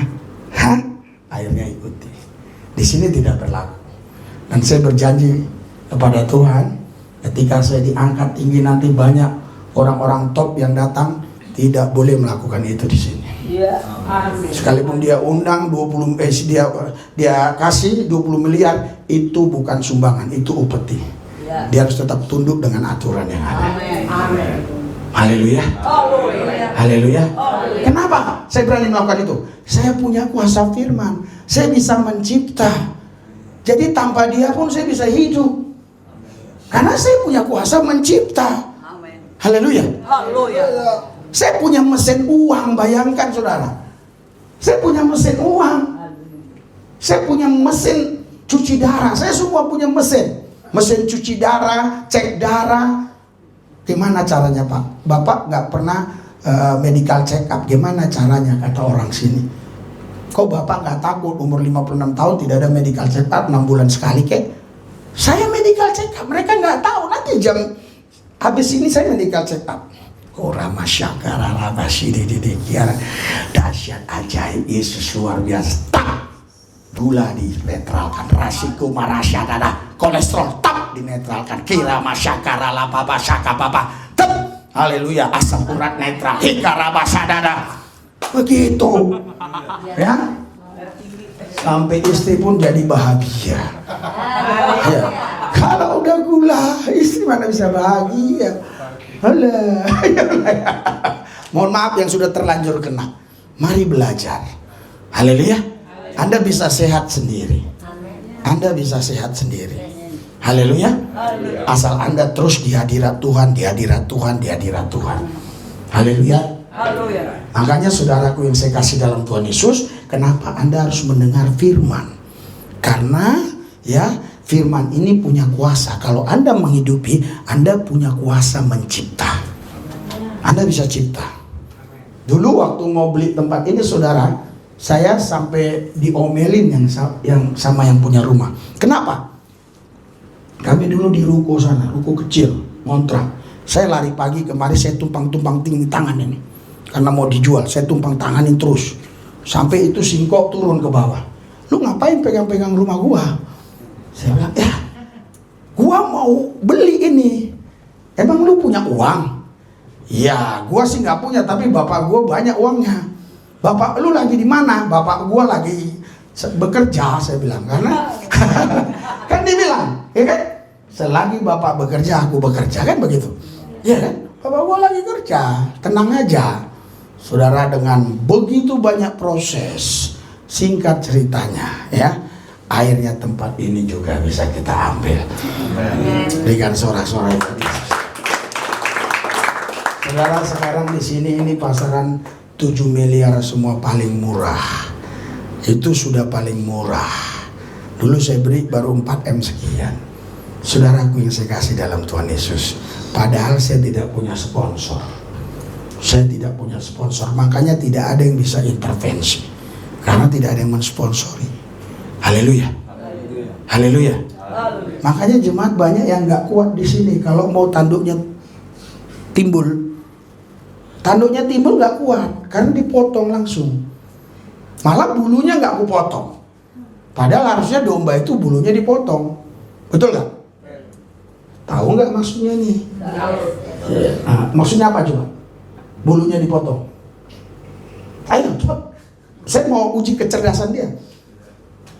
Akhirnya ikuti. Di sini tidak berlaku. Dan saya berjanji kepada Tuhan, ketika saya diangkat tinggi nanti banyak orang-orang top yang datang, tidak boleh melakukan itu di sini. Ya, amin. Sekalipun dia undang dia kasih 20 miliar, itu bukan sumbangan, itu upeti. Ya. Dia harus tetap tunduk dengan aturan yang ada. Amin. Amin. Haleluya. Haleluya. Haleluya. Haleluya. Kenapa saya berani melakukan itu? Saya punya kuasa firman. Saya bisa mencipta. Jadi tanpa dia pun saya bisa hidup. Karena saya punya kuasa mencipta. Amin. Haleluya. Haleluya. Saya punya mesin uang, bayangkan saudara. Saya punya mesin uang. Saya punya mesin cuci darah. Saya semua punya mesin. Mesin cuci darah, cek darah. Gimana caranya Pak? Bapak nggak pernah medical check up. Gimana caranya kata orang sini? Kok Bapak nggak takut umur 56 tahun tidak ada medical check up 6 bulan sekali kek? Saya medical check up. Mereka nggak tahu. Nanti jam habis ini saya medical check up. Rama syakara rama sidididikiara. Dahsyat ajaib Yesus luar biasa. Tak! Gula dinetralkan, rasiku marasya dada, kolesterol tak dinetralkan, kira masyakara la papa syaka papa tep, haleluya, asam urat netral, hikara dada, begitu, ya, sampai istri pun jadi bahagia. Ya. Kalau udah gula, istri mana bisa bahagia? Alah, mohon maaf yang sudah terlanjur kena. Mari belajar, haleluya. Anda bisa sehat sendiri. Anda bisa sehat sendiri. Haleluya. Asal Anda terus di hadirat Tuhan, di hadirat Tuhan, di hadirat Tuhan. Haleluya. Makanya saudaraku yang saya kasih dalam Tuhan Yesus, kenapa Anda harus mendengar firman? Karena ya, firman ini punya kuasa. Kalau Anda menghidupi, Anda punya kuasa mencipta. Anda bisa cipta. Dulu waktu mau beli tempat ini saudara, saya sampai diomelin yang sama yang punya rumah. Kenapa? Kami dulu di ruko sana, ruko kecil, ngontrak. Saya lari pagi kemari, saya tumpang tinggi tangan ini. Karena mau dijual, saya tumpang tanganin terus. Sampai itu singkok turun ke bawah. Lu ngapain pegang-pegang rumah gua? Saya bilang, ya, gua mau beli ini. Emang lu punya uang? Ya, gua sih nggak punya, tapi bapak gua banyak uangnya. Bapak lu lagi di mana? Bapak gua lagi bekerja, saya bilang. Karena kan dia bilang, ya kan? Selagi bapak bekerja, aku bekerja, kan begitu? Ya kan? Bapak gua lagi kerja, tenang aja. Saudara, dengan begitu banyak proses, singkat ceritanya, ya, akhirnya tempat ini juga bisa kita ambil. Berikan sorak-sorai. Saudara, sekarang di sini ini pasaran 7 miliar semua paling murah. Itu sudah paling murah. Dulu saya beri baru 4M sekian. Saudaraku yang saya kasih dalam Tuhan Yesus, padahal saya tidak punya sponsor. Saya tidak punya sponsor, makanya tidak ada yang bisa intervensi. Karena tidak ada yang mensponsori. Haleluya. Haleluya. Makanya jemaat banyak yang nggak kuat di sini. Kalau mau tanduknya timbul nggak kuat karena dipotong langsung. Malah bulunya nggak aku potong. Padahal harusnya domba itu bulunya dipotong. Betul nggak? Tahu nggak maksudnya nih? Nah, maksudnya apa coba? Bulunya dipotong. Ayo cepat. Saya mau uji kecerdasan dia.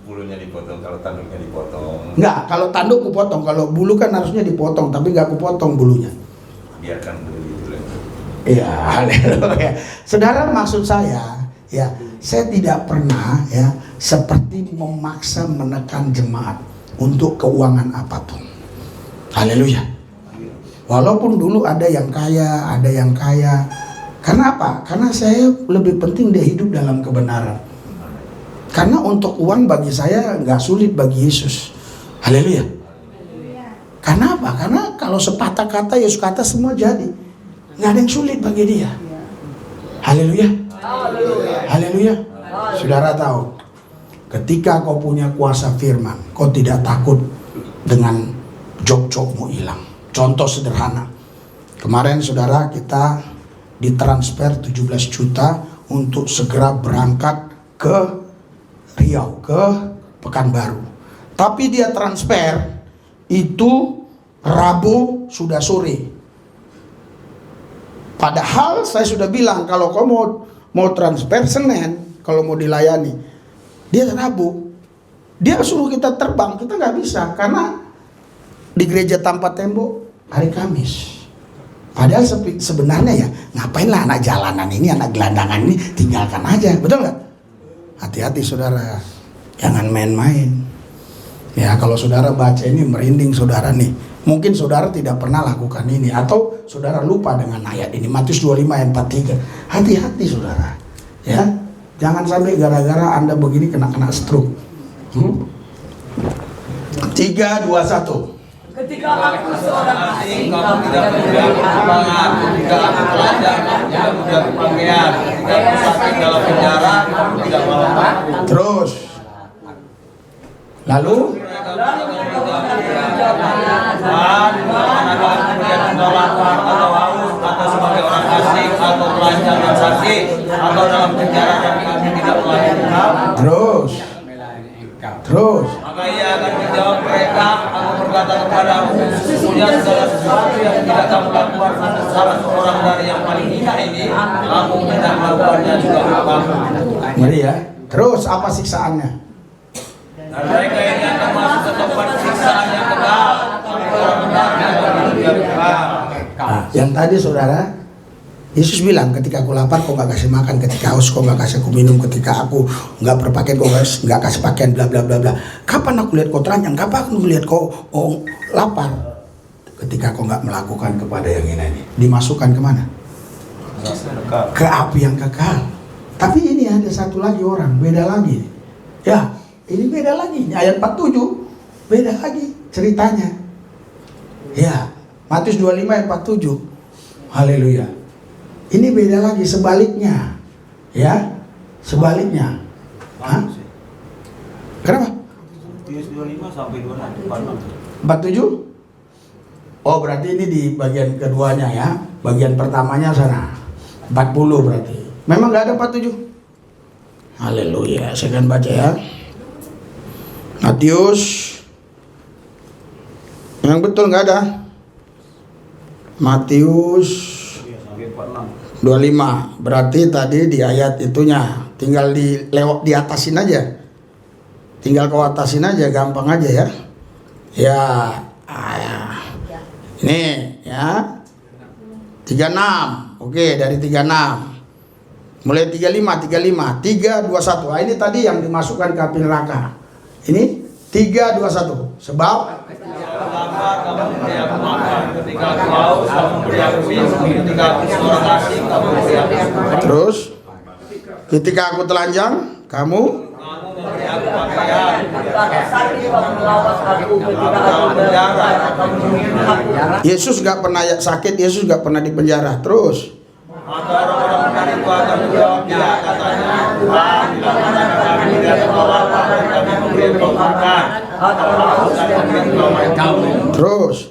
Bulunya dipotong, kalau tanduknya dipotong. Nggak, kalau tanduk aku potong. Kalau bulu kan harusnya dipotong, tapi nggak aku potong bulunya. Biarkan dulu gitu. Iya, haleluya. Saudara, maksud saya, ya, saya tidak pernah ya seperti memaksa menekan jemaat untuk keuangan apapun. Haleluya. Walaupun dulu ada yang kaya, ada yang kaya. Karena apa? Karena saya lebih penting dia hidup dalam kebenaran. Karena untuk uang bagi saya nggak sulit bagi Yesus. Haleluya. Karena apa? Karena kalau sepatah kata Yesus kata semua jadi. Nggak ada yang sulit bagi dia. Haleluya. Haleluya. Saudara tahu, ketika kau punya kuasa firman, kau tidak takut dengan job-jobmu hilang. Contoh sederhana, kemarin saudara kita ditransfer 17 juta untuk segera berangkat ke Riau, ke Pekanbaru. Tapi dia transfer itu Rabu sudah sore. Padahal saya sudah bilang kalau kau mau transfer Senin, kalau mau dilayani, dia Rabu. Dia suruh kita terbang, kita nggak bisa karena di gereja tanpa tembok hari Kamis. Padahal sebenarnya ya ngapain lah anak jalanan ini, anak gelandangan ini, tinggalkan aja, betul nggak? Hati-hati saudara, jangan main-main. Ya kalau saudara baca ini merinding saudara nih. Mungkin saudara tidak pernah lakukan ini atau saudara lupa dengan ayat ini, Matius 25 ayat 43. Hati-hati saudara, ya jangan sampai gara-gara Anda begini kena stroke. 3, 2, 1. Ketika aku seorang asing, kamu tidak mudah berkembangan. Ketika aku telanjang, kamu tidak mudah berpakaian. Ketika aku sakit dalam penjara, kamu tidak malah takut. Terus, lalu atau haus, atau sebagai orang asing, atau telanjang dan sakit, atau dalam penjara dan kami tidak melayani kamu. Terus. Maka ia akan menjawab mereka, aku berkata kepadamu, sesungguhnya segala sesuatu yang tidak kamu lakukan untuk salah seorang dari yang paling hina ini, kamu tidak melakukannya juga kamu. Mari ya. Terus apa siksaannya? Dan mereka ini akan masuk ke tempat siksaan yang kekal, orang benar yang kekal. Nah, yang tadi saudara, Yesus bilang ketika aku lapar kau gak kasih makan, ketika haus kau gak kasih aku minum, ketika aku gak berpakaian kau gak kasih pakaian, bla bla bla bla. Kapan aku lihat kau telanjang? Kapan aku lihat kau lapar? Ketika kau gak melakukan kepada yang ini, dimasukkan kemana? Ke api yang kekal. Tapi ini ada satu lagi orang, beda lagi. Ya, ini beda lagi. Ini ayat 47, beda lagi ceritanya. Ya, Matius 25 ayat 47. Haleluya. Ini beda lagi, sebaliknya. Ya, sebaliknya. Hah? Kenapa? 25 sampai 26. 47? Oh, berarti ini di bagian keduanya ya. Bagian pertamanya sana. 40 berarti. Memang nggak ada 47? Haleluya. Saya akan baca ya. Matius. Yang betul nggak ada. Matius 25. Berarti tadi di ayat itunya tinggal diatasin aja. Tinggal kau atasin aja, gampang aja ya. Ya. Ini ya. 36. Oke, dari 36. Mulai 35, 3, 2, 1. Ini tadi yang dimasukkan ke api neraka. Ini 3, 2, 1. Sebab Kamu beri aku makan, ketika aku haus, kamu beri aku minum, ketika aku seorang asing, kamu beri aku makan. Terus, ketika aku telanjang, kamu memberi aku pakaian. ketika aku sakit, kamu merawat aku. Ketika aku berpenjara, kamu meminum aku. Yesus gak pernah sakit, Yesus gak pernah di penjara. Terus, Maka orang-orang benar itu akan menjawab, dia katanya, Tuhan, bila mana kami tidak engkau lapar dan kami memberi engkau makan, atau haus dan memberi engkau minum. terus,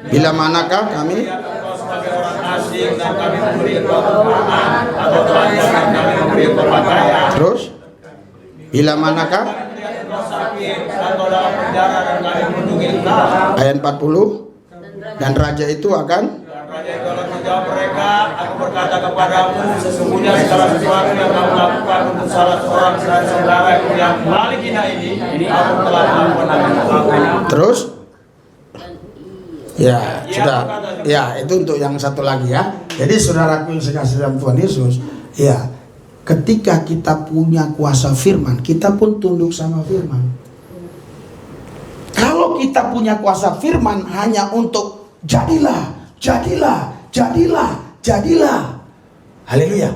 bila manakah kami? Engkau sebagai orang asing dan kami memberi engkau makan, atau telanjang dan kami memberi engkau pakaian. Terus, bila manakah? Engkau sakit atau dalam penjara dan kami melindungi engkau. Ayat 40. Dan raja itu akan Raja itu akan menjawab mereka, aku berkata kepadamu, sesungguhnya segala sesuatu yang kamu lakukan untuk salah seorang dari saudara yang paling hina ini, kamu telah melakukan untuk aku. terus. Ya, sudah. Ya, itu untuk yang satu lagi ya. Jadi saudaraku yang saya kasih dalam Tuhan Yesus, ya, ketika kita punya kuasa firman, kita pun tunduk sama firman. Kalau kita punya kuasa firman hanya untuk jadilah. Haleluya.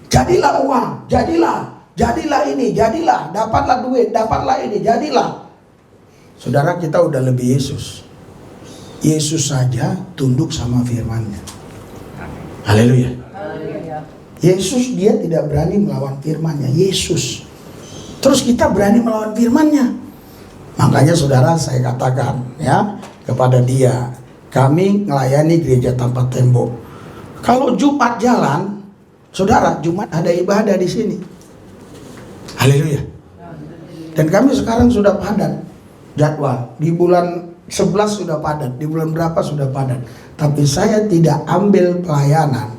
Jadilah uang, jadilah ini, jadilah, dapatlah duit, dapatlah ini, jadilah. Saudara, kita udah lebih Yesus. Yesus saja tunduk sama firman-Nya. Haleluya. Yesus, dia tidak berani melawan firman-Nya. Yesus. Terus kita berani melawan firman-Nya. Makanya saudara, saya katakan ya kepada dia, kami melayani gereja tanpa tembok. Kalau Jumat jalan, saudara, Jumat ada ibadah di sini. Haleluya. Dan kami sekarang sudah padat jadwal. Di bulan 11 sudah padat, di bulan berapa sudah padat. Tapi saya tidak ambil pelayanan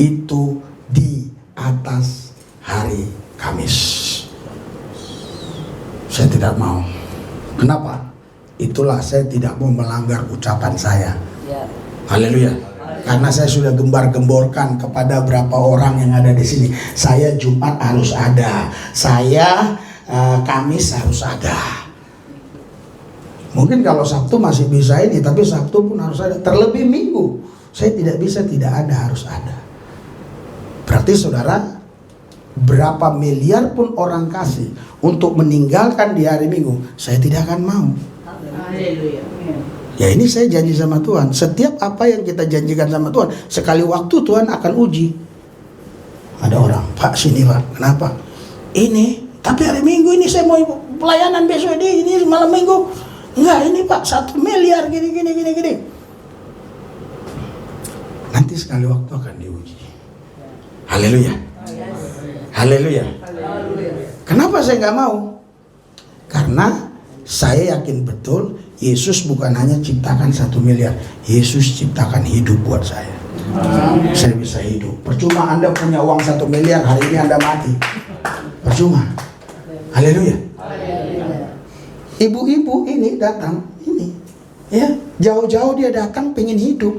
itu di atas hari Kamis. Saya tidak mau. Kenapa? Itulah saya tidak mau melanggar ucapan saya. Haleluya. Karena saya sudah gembar-gemborkan kepada berapa orang yang ada di sini. Saya Jumat harus ada. Saya Kamis harus ada. Mungkin kalau Sabtu masih bisa ini, tapi Sabtu pun harus ada. Terlebih Minggu, saya tidak bisa tidak ada, harus ada. Berarti saudara, berapa miliar pun orang kasih untuk meninggalkan di hari Minggu, saya tidak akan mau. Ya ini saya janji sama Tuhan. Setiap apa yang kita janjikan sama Tuhan, sekali waktu Tuhan akan uji. Ada orang, Pak sini Pak, kenapa? Ini, tapi hari Minggu ini saya mau pelayanan besok ini malam Minggu. Enggak, ini Pak 1 miliar gini. Nanti sekali waktu akan diuji. Haleluya. Haleluya. Kenapa saya nggak mau? Karena saya yakin betul Yesus bukan hanya ciptakan 1 miliar. Yesus ciptakan hidup buat saya. Saya bisa hidup. Percuma Anda punya uang 1 miliar, hari ini Anda mati. Percuma. Haleluya. Ibu-ibu ini datang, ini ya jauh-jauh dia datang pengen hidup.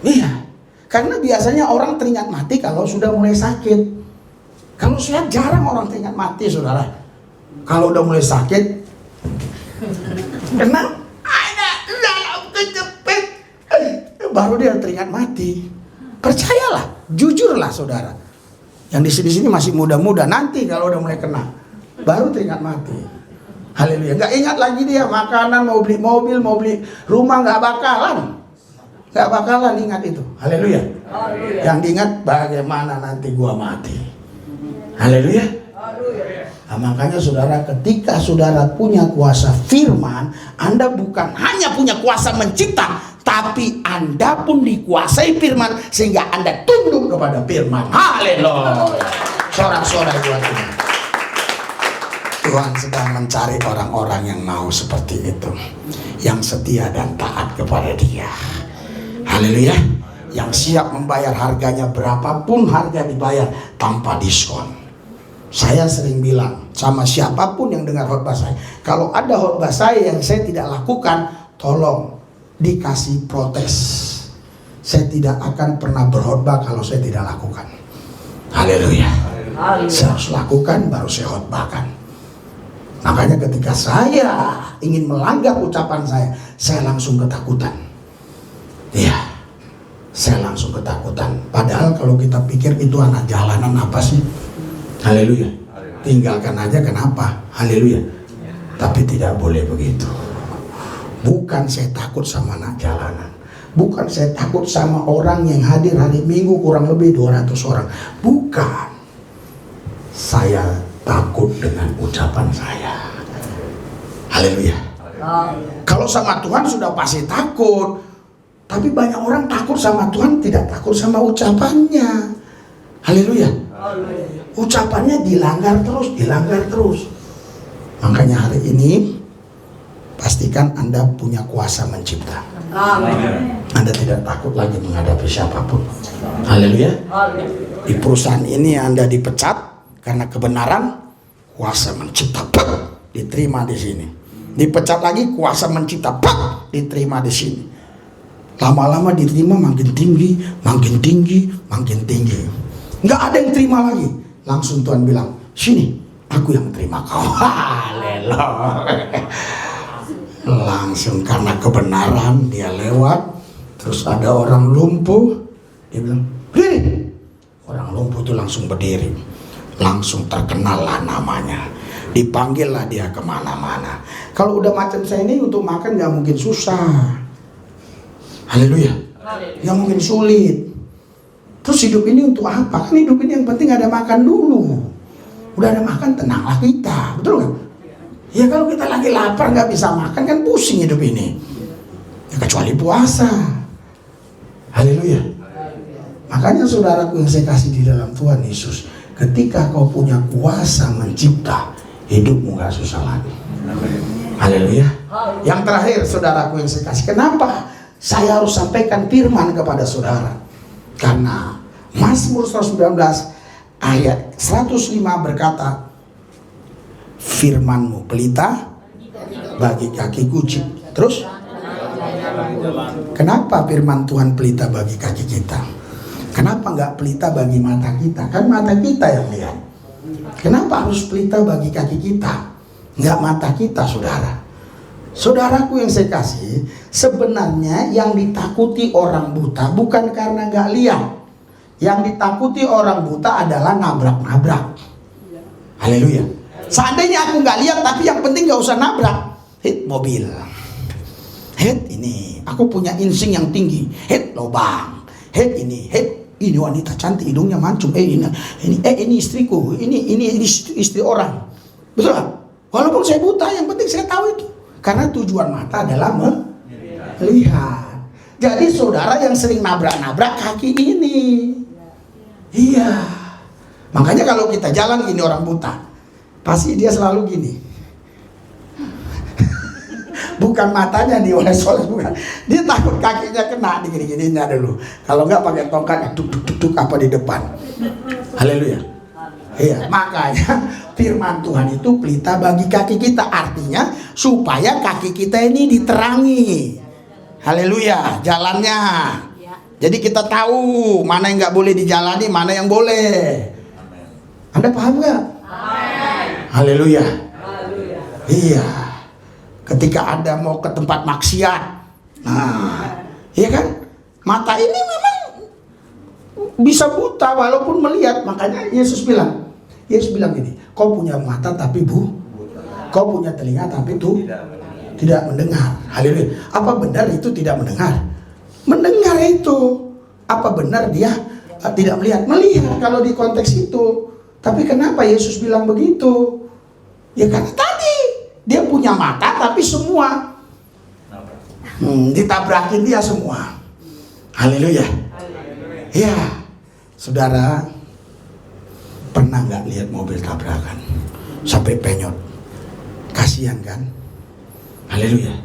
Iya, karena biasanya orang teringat mati kalau sudah mulai sakit. Kalau saya jarang orang teringat mati, saudara. Kalau udah mulai sakit, karena ada dalam kejepit, baru dia teringat mati. Percayalah, jujurlah saudara. Yang di sini masih muda-muda, nanti kalau udah mulai kena, baru teringat mati. Haleluya. Nggak ingat lagi dia makanan, mau beli mobil, mau beli rumah, nggak bakalan ingat itu. Haleluya. Yang diingat bagaimana nanti gua mati. Haleluya. Nah, makanya saudara, ketika saudara punya kuasa firman, Anda bukan hanya punya kuasa mencipta, tapi Anda pun dikuasai firman sehingga Anda tunduk kepada firman. Haleluya. Sorak-sorai buat Tuhan. Tuhan sedang mencari orang-orang yang mau seperti itu, yang setia dan taat kepada Dia. Haleluya. Yang siap membayar harganya berapapun harga dibayar tanpa diskon. Saya sering bilang sama siapapun yang dengar khotbah saya, kalau ada khotbah saya yang saya tidak lakukan, tolong dikasih protes. Saya tidak akan pernah berkhotbah kalau saya tidak lakukan. Haleluya. Saya harus lakukan baru saya khotbahkan. Makanya ketika saya ingin melanggar ucapan saya langsung ketakutan. Iya, saya langsung ketakutan. Padahal kalau kita pikir itu anak jalanan apa sih? Haleluya. Tinggalkan aja, kenapa? Haleluya. Tapi tidak boleh begitu. Bukan saya takut sama anak jalanan. Bukan saya takut sama orang yang hadir hari Minggu kurang lebih 200 orang. Bukan. Saya takut dengan ucapan saya. Haleluya. Kalau sama Tuhan sudah pasti takut. Tapi banyak orang takut sama Tuhan, tidak takut sama ucapannya. Haleluya. Ucapannya dilanggar terus. Makanya hari ini pastikan Anda punya kuasa mencipta. Anda tidak takut lagi menghadapi siapapun. Haleluya. Di perusahaan ini Anda dipecat karena kebenaran, kuasa mencipta diterima di sini. Dipecat lagi, kuasa mencipta diterima di sini. Lama-lama diterima makin tinggi. Nggak ada yang terima lagi. Langsung Tuhan bilang, sini, aku yang terima kau. Haleluya. Langsung karena kebenaran dia lewat. Terus ada orang lumpuh, dia bilang, berdiri. Orang lumpuh itu langsung berdiri. Langsung terkenal lah namanya. Dipanggil lah dia kemana-mana. Kalau udah macam saya ini untuk makan nggak mungkin susah. Haleluya. Nggak mungkin sulit. Terus hidup ini untuk apa? Kan hidup ini yang penting ada makan dulu. Udah ada makan, tenanglah kita. Betul nggak? Ya kalau kita lagi lapar nggak bisa makan kan pusing hidup ini. Ya, kecuali puasa. Haleluya. Makanya saudaraku yang saya kasih di dalam Tuhan Yesus, ketika kau punya kuasa mencipta, hidupmu gak susah lagi. Haleluya. Yang terakhir saudaraku yang saya kasih, kenapa saya harus sampaikan firman kepada saudara? Karena Mazmur 119 ayat 105 berkata, firman-Mu pelita bagi kakiku. Terus kenapa firman Tuhan pelita bagi kaki kita? Kenapa nggak pelita bagi mata kita? Kan mata kita yang lihat. Kenapa harus pelita bagi kaki kita? Nggak mata kita, saudara. Saudaraku yang saya kasih, sebenarnya yang ditakuti orang buta bukan karena nggak lihat. Yang ditakuti orang buta adalah nabrak-nabrak. Haleluya. Seandainya aku nggak lihat, tapi yang penting nggak usah nabrak. Hit mobil. Hit ini. Aku punya insting yang tinggi. Hit lobang. Hit ini. Hit. Ini wanita cantik, hidungnya mancung. Ini istriku. Ini istri orang. Betul kan? Walaupun saya buta, yang penting saya tahu itu. Karena tujuan mata adalah melihat. Jadi saudara yang sering nabrak-nabrak kaki ini. Iya. Makanya kalau kita jalan gini orang buta, pasti dia selalu gini. Bukan matanya dioles-oles, bukan. Dia takut kakinya kena di gini-gininya dulu. Kalau enggak pakai tongkat tuk apa di depan. Haleluya. Iya, makanya firman Tuhan itu pelita bagi kaki kita. Artinya supaya kaki kita ini diterangi. Haleluya, jalannya. Jadi kita tahu mana yang nggak boleh dijalani, mana yang boleh. Anda paham nggak? Haleluya. Iya. Ketika ada mau ke tempat maksiat, nah, iya kan? Mata ini memang bisa buta walaupun melihat. Makanya Yesus bilang gini, kau punya mata tapi kau punya telinga tapi tidak mendengar. Haleluya. Apa benar itu tidak mendengar? Mendengar itu. Apa benar dia tidak melihat? Melihat kalau di konteks itu. Tapi kenapa Yesus bilang begitu? Ya karena tadi dia punya mata tapi semua ditabrakin dia semua. Haleluya. Ya, saudara pernah nggak lihat mobil tabrakan sampai penyot? Kasihan kan? Haleluya.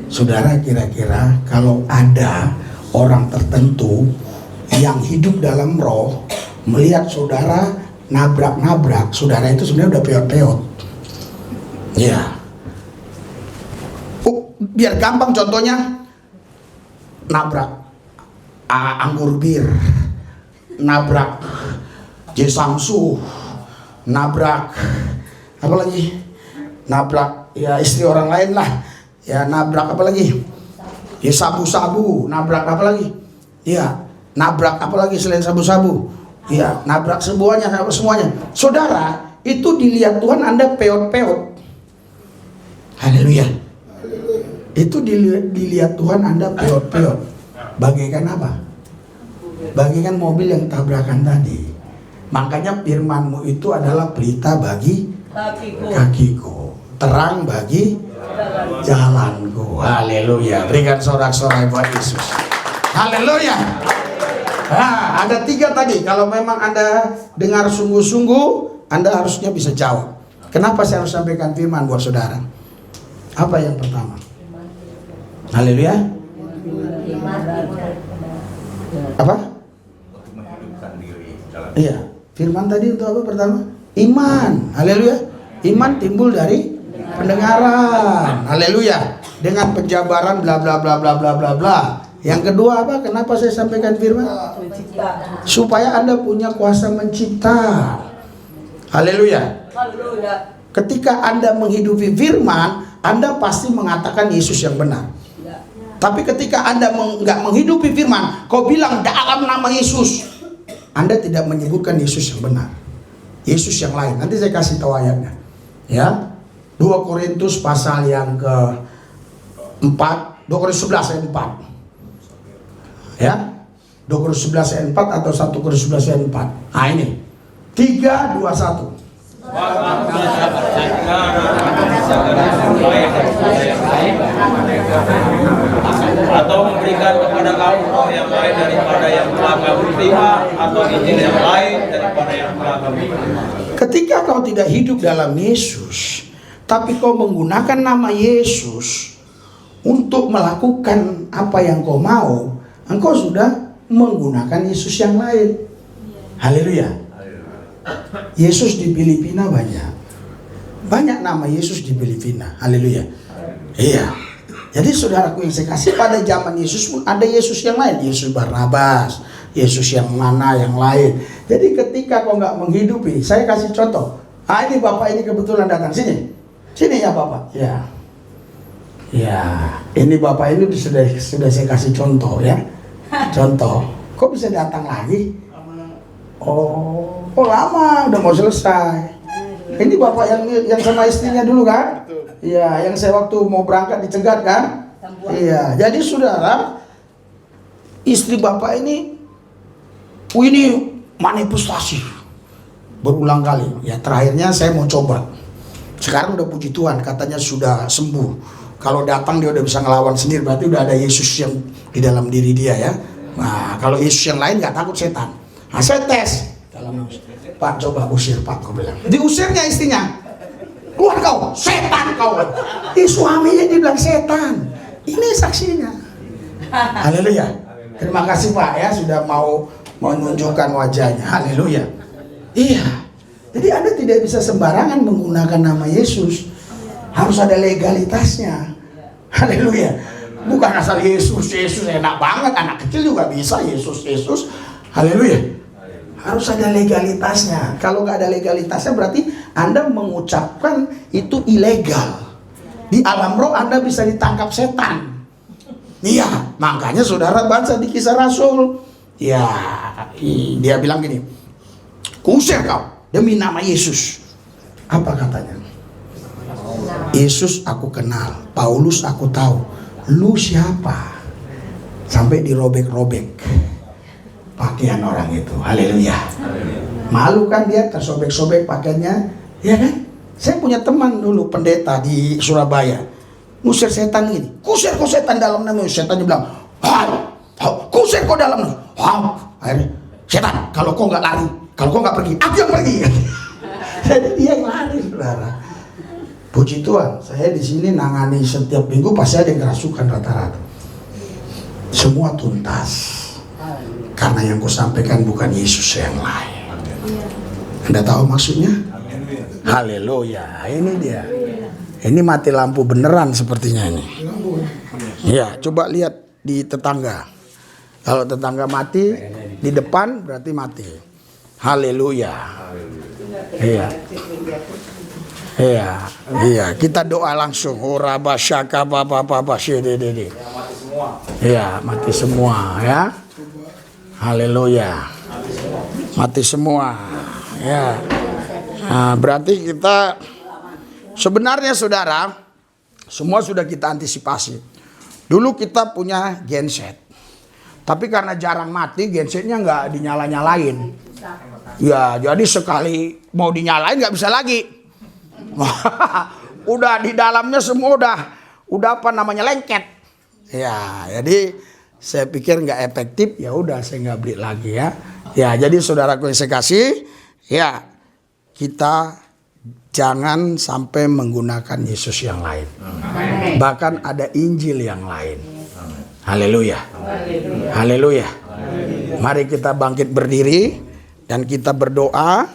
Saudara kira-kira kalau ada orang tertentu yang hidup dalam roh melihat saudara nabrak-nabrak, saudara itu sebenarnya udah peot-peot. Ya. Biar gampang contohnya, nabrak anggur bir, nabrak Jesamsu, nabrak apa lagi? Nabrak ya istri orang lain lah. Ya nabrak apa lagi? Ya sabu-sabu, nabrak apa lagi? Ya nabrak apa lagi selain sabu-sabu? Ya nabrak semuanya. Saudara, itu dilihat Tuhan Anda peot-peot. Haleluya. Itu dilihat Tuhan Anda peot-peot. Bagaikan apa? Bagaikan mobil yang tabrakan tadi. Makanya firman-Mu itu adalah pelita bagi kakiku, terang bagi jalanku. Haleluya. Berikan sorak-sorai buat Yesus. Haleluya. Nah, ada 3 tadi. Kalau memang Anda dengar sungguh-sungguh, Anda harusnya bisa jawab. Kenapa saya harus sampaikan firman buat saudara? Apa yang pertama? Haleluya. Apa? Iya. Firman tadi untuk apa pertama? Iman. Haleluya. Iman timbul dari pendengaran. Haleluya. Dengan penjabaran bla bla bla bla bla bla bla. Yang kedua apa? Kenapa saya sampaikan firman? Supaya Anda punya kuasa mencipta. Haleluya. Ketika Anda menghidupi firman, Anda pasti mengatakan Yesus yang benar. Tapi ketika Anda nggak menghidupi firman, kau bilang dalam nama Yesus, Anda tidak menyebutkan Yesus yang benar. Yesus yang lain. Nanti saya kasih tahu ayatnya. Ya. 2 Korintus pasal yang ke-4, 2 Korintus 11 ayat 4. Ya. 2 Korintus 11 ayat 4 atau 1 Korintus 11 ayat 4. Nah ini. 3, 2, 1. Atau memberikan kepada kamu roh yang lain daripada yang telah kamu terima, atau Injil yang lain daripada yang telah kamu terima. Ketika kau tidak hidup dalam Yesus, tapi kau menggunakan nama Yesus untuk melakukan apa yang kau mau, engkau sudah menggunakan Yesus yang lain. Haleluya. Yesus di Filipina banyak nama Yesus di Filipina. Haleluya. Iya. Jadi saudaraku yang saya kasih, pada zaman Yesus pun ada Yesus yang lain. Yesus Barnabas, Yesus yang mana yang lain. Jadi ketika kau nggak menghidupi, saya kasih contoh. Ini Bapak ini kebetulan datang sini. Sini ya Bapak. Ya. Ya, ini Bapak ini sudah saya kasih contoh ya. Contoh. Kok bisa datang lagi? Oh lama, udah mau selesai. Ini Bapak yang sama istrinya dulu kan? Iya, yang saya waktu mau berangkat dicegat kan? Iya, jadi saudara, istri Bapak ini manifestasi berulang kali. Ya terakhirnya saya mau coba. Sekarang udah puji Tuhan, katanya sudah sembuh. Kalau datang dia udah bisa ngelawan sendiri, berarti udah ada Yesus yang di dalam diri dia ya. Nah, kalau Yesus yang lain nggak takut setan. Nah, saya tes dalam Pak, coba usir Pak, kau bilang. Diusirnya istrinya, keluar kau, setan kau. Suaminya dibilang setan. Ini saksinya. Haleluya. Terima kasih Pak ya sudah mau menunjukkan wajahnya. Haleluya. Iya. Jadi Anda tidak bisa sembarangan menggunakan nama Yesus. Harus ada legalitasnya. Haleluya. Bukan asal Yesus enak banget, anak kecil juga bisa Yesus. Haleluya. Harus ada legalitasnya. Kalau nggak ada legalitasnya berarti Anda mengucapkan itu ilegal. Di alam roh Anda bisa ditangkap setan. Iya, makanya saudara baca di Kisah Rasul. Ya, dia bilang gini, "Kuusir kau demi nama Yesus." Apa katanya? Yesus aku kenal, Paulus aku tahu. Lu siapa? Sampai dirobek-robek pakaian orang itu. Haleluya. Malu kan dia, tersobek-sobek pakaiannya. Ya kan? Saya punya teman dulu pendeta di Surabaya. Ngusir setan gini. Kusir kau setan dalam nama Yesus. Setannya bilang, kusir kau dalam nama. Akhirnya, setan, kalau kau nggak lari, kalau kau nggak pergi, aku yang pergi. Jadi dia yang lari, saudara. Puji Tuhan, saya di sini nangani setiap minggu pasti ada yang kerasukan rata-rata. Semua tuntas. Karena yang ku sampaikan bukan Yesus yang lain. Anda tahu maksudnya? Haleluya. Ini dia. Ini mati lampu beneran sepertinya ini. Ya, coba lihat di tetangga. Kalau tetangga mati di depan berarti mati. Haleluya. Iya. Iya. Kita doa langsung. Ora basyaka baba syedede. Iya, mati semua ya. Haleluya. Mati semua. Ya. Nah, berarti kita sebenarnya saudara, semua sudah kita antisipasi. Dulu kita punya genset. Tapi karena jarang mati, gensetnya nggak dinyala-nyalain. Ya, jadi sekali mau dinyalain nggak bisa lagi. Udah di dalamnya semua udah apa namanya lengket. Ya, jadi saya pikir nggak efektif, ya udah saya nggak beli lagi ya. Ya, jadi saudaraku yang saya kasih, ya kita jangan sampai menggunakan Yesus yang lain. Bahkan ada Injil yang lain. Haleluya. Haleluya. Mari kita bangkit berdiri dan kita berdoa.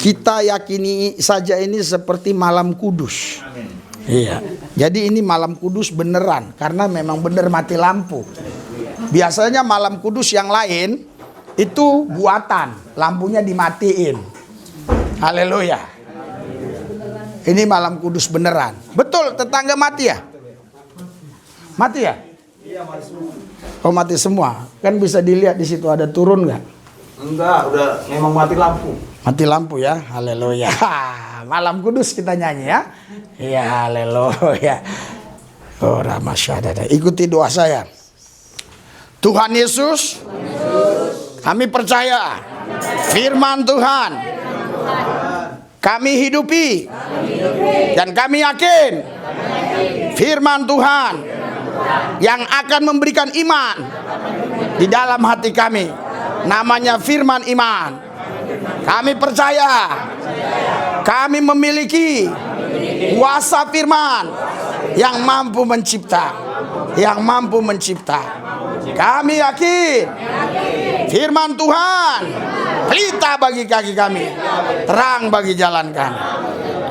Kita yakini saja ini seperti malam kudus. Iya. Jadi ini malam kudus beneran, karena memang bener mati lampu. Biasanya malam kudus yang lain itu buatan, lampunya dimatiin. Haleluya. Ini malam kudus beneran. Betul, tetangga mati ya? Mati ya? Oh, mati semua. Kan bisa dilihat di situ ada turun nggak? Enggak, udah memang mati lampu. Mati lampu ya. Haleluya. Malam kudus kita nyanyi ya. Iya, haleluya. Oh, ramasyadada. Ikuti doa saya. Tuhan Yesus, kami percaya firman Tuhan kami hidupi, dan kami yakin firman Tuhan yang akan memberikan iman di dalam hati kami. Namanya firman iman. Kami percaya kami memiliki kuasa firman yang mampu mencipta, Kami yakin firman Tuhan pelita bagi kaki kami, terang bagi jalan kami.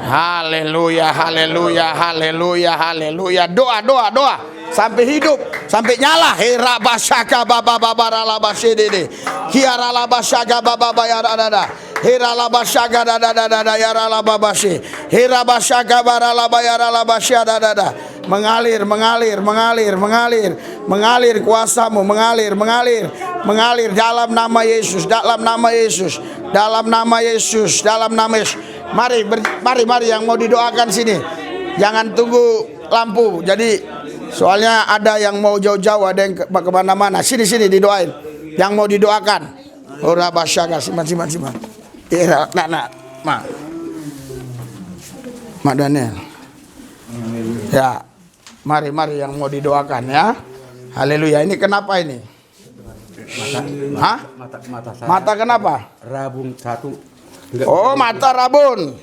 Haleluya, haleluya, haleluya, haleluya. Doa sampai hidup, sampai nyala. Hera basaka baba babara labashede. Kiara labashaga baba bayara dada. Hera labashaga dada dada yara lababashi. Hera bashaga bara labayara labashada dada. Mengalir kuasamu, mengalir dalam nama Yesus, dalam nama Yesus. Mari yang mau didoakan sini. Jangan tunggu lampu. Jadi soalnya ada yang mau jauh-jauh, ada yang kemana-mana. Sini didoain. Yang mau didoakan. Ora basyaga siman. Ira Mak Daniel. Ya. Mari yang mau didoakan ya. Haleluya. Ini kenapa ini? Mata kenapa? Rabun satu. Oh, mata rabun.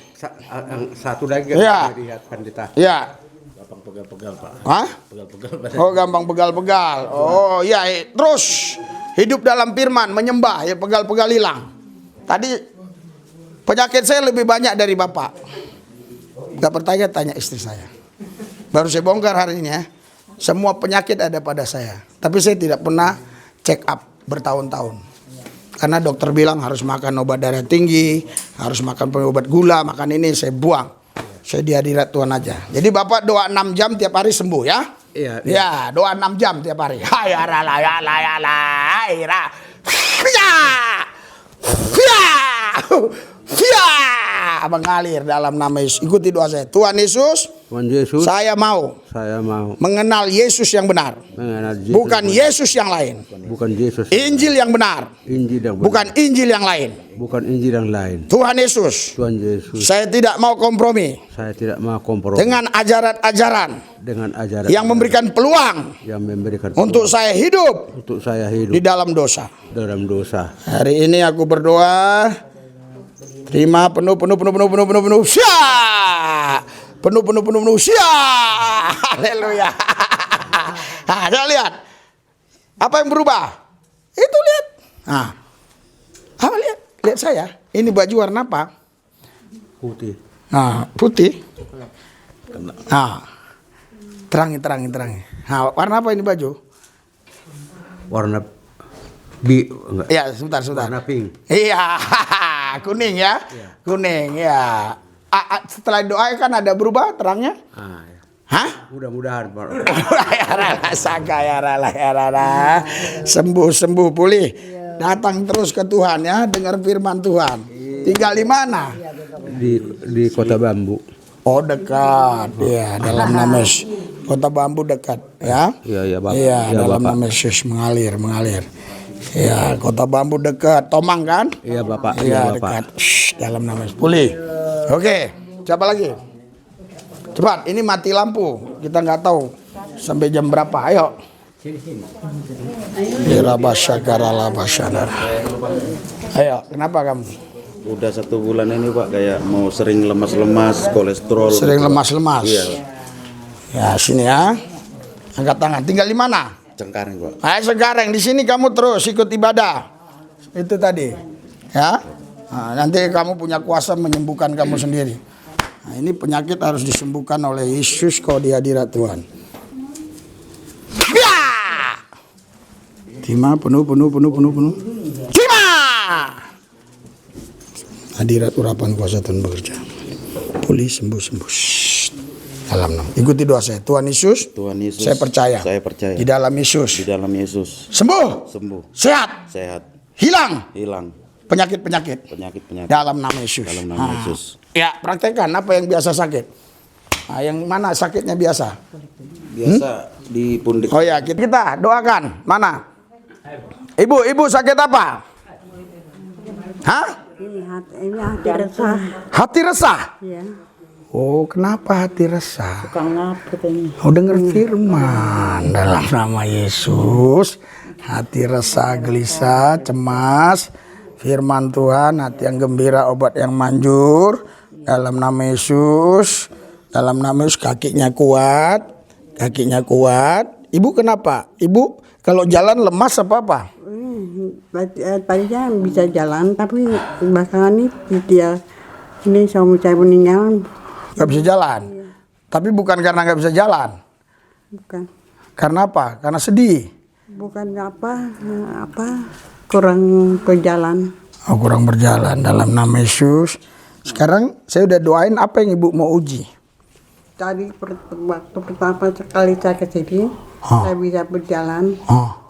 Satu lagi ya. Lihat pendeta. Ya. Gampang pegal-pegal, Pak. Hah? Pegal-pegal. Oh, gampang pegal-pegal. Oh, iya. Terus hidup dalam firman, menyembah, ya pegal-pegal hilang. Tadi penyakit saya lebih banyak dari Bapak. Gak percaya, tanya istri saya. Baru saya bongkar hari ini ya. Semua penyakit ada pada saya. Tapi saya tidak pernah check up bertahun-tahun. Karena dokter bilang harus makan obat darah tinggi, harus makan obat gula, makan ini saya buang. Saya di hadirat Tuhan aja. Jadi Bapak doa 6 jam tiap hari sembuh ya? Iya. Ya, doa 6 jam tiap hari. Mengalir dalam nama Yesus. Ikuti doa saya. Tuhan Yesus, saya mau mengenal Yesus yang benar, bukan Yesus yang lain. Injil yang benar, bukan Injil yang lain. Tuhan Yesus, saya tidak mau kompromi dengan ajaran-ajaran yang memberikan peluang untuk saya hidup di dalam dosa. Hari ini aku berdoa, terima penuh. Syah. Penuh. Syah. Haleluya. Nah, lihat. Apa yang berubah? Itu lihat. Nah. Apa lihat? Lihat saya. Ini baju warna apa? Putih. Nah, putih. Nah. Terangi. Nah, warna apa ini baju? Warna enggak. Ya, sebentar. Warna pink. Iya. Kuning ya. Kuning ya. Setelah doa kan ada berubah terangnya? Ya. Hah? Mudah-mudahan, Pak. Sembuh pulih. Datang terus ke Tuhan ya, dengar firman Tuhan. Tinggal di mana? Di Kota Bambu. Oh, dekat. Ya, dalam nama Kota Bambu dekat ya. Iya, Bapak. Iya, dalam Bapak. nama Yesus mengalir. Ya, Kota Bambu dekat. Tomang kan? Iya, Bapak. Iya, Bapak. dekat. Dalam nama Yesus. Pulih. Oke, siapa lagi? Cepat, ini mati lampu. Kita nggak tahu sampai jam berapa. Ayo. Ayo, kenapa kamu? Udah 1 bulan ini Pak, kayak mau sering lemas-lemas, kolesterol. Sering lemas-lemas. Iya. Ya, sini ya. Angkat tangan. Tinggal di mana? Cengkareng Pak. Ayo Cengkareng. Di sini kamu terus ikut ibadah. Itu tadi. Ya. Nah, nanti kamu punya kuasa menyembuhkan kamu sendiri. Nah, ini penyakit harus disembuhkan oleh Yesus kalau di hadirat Tuhan. Ya! Terima penuh. Terima! Hadirat urapan kuasa Tuhan bekerja. Pulih, sembuh. Shhh. Dalam nama. Ikuti doa saya. Tuhan Yesus. Saya percaya. Di dalam Yesus. Sembuh. Sehat. Hilang. Penyakit. Dalam nama Yesus. Ya, praktekkan apa yang biasa sakit. Nah, yang mana sakitnya biasa? Di pundik. Oh ya, kita doakan. Mana? Ibu sakit apa? Hah? Ini hati resah. Hati resah? Ya. Oh, kenapa hati resah? Suka ngap katanya. Oh, dengar firman dalam nama Yesus. Hati resah, gelisah, cemas. Firman Tuhan, hati yang gembira, obat yang manjur. Dalam nama Yesus. Dalam nama Yesus, kakinya kuat. Ibu kenapa? Ibu kalau jalan lemas apa? Tadinya bisa jalan, tapi belakangan ini dia ini suami saya meninggal. Gak bisa jalan. Tapi bukan karena gak bisa jalan. Bukan. Karena apa? Karena sedih. Bukan kurang berjalan. Oh, kurang berjalan dalam nama Yesus. Sekarang saya udah doain apa yang ibu mau uji. Tadi waktu pertama sekali saya ke sini, saya bisa berjalan.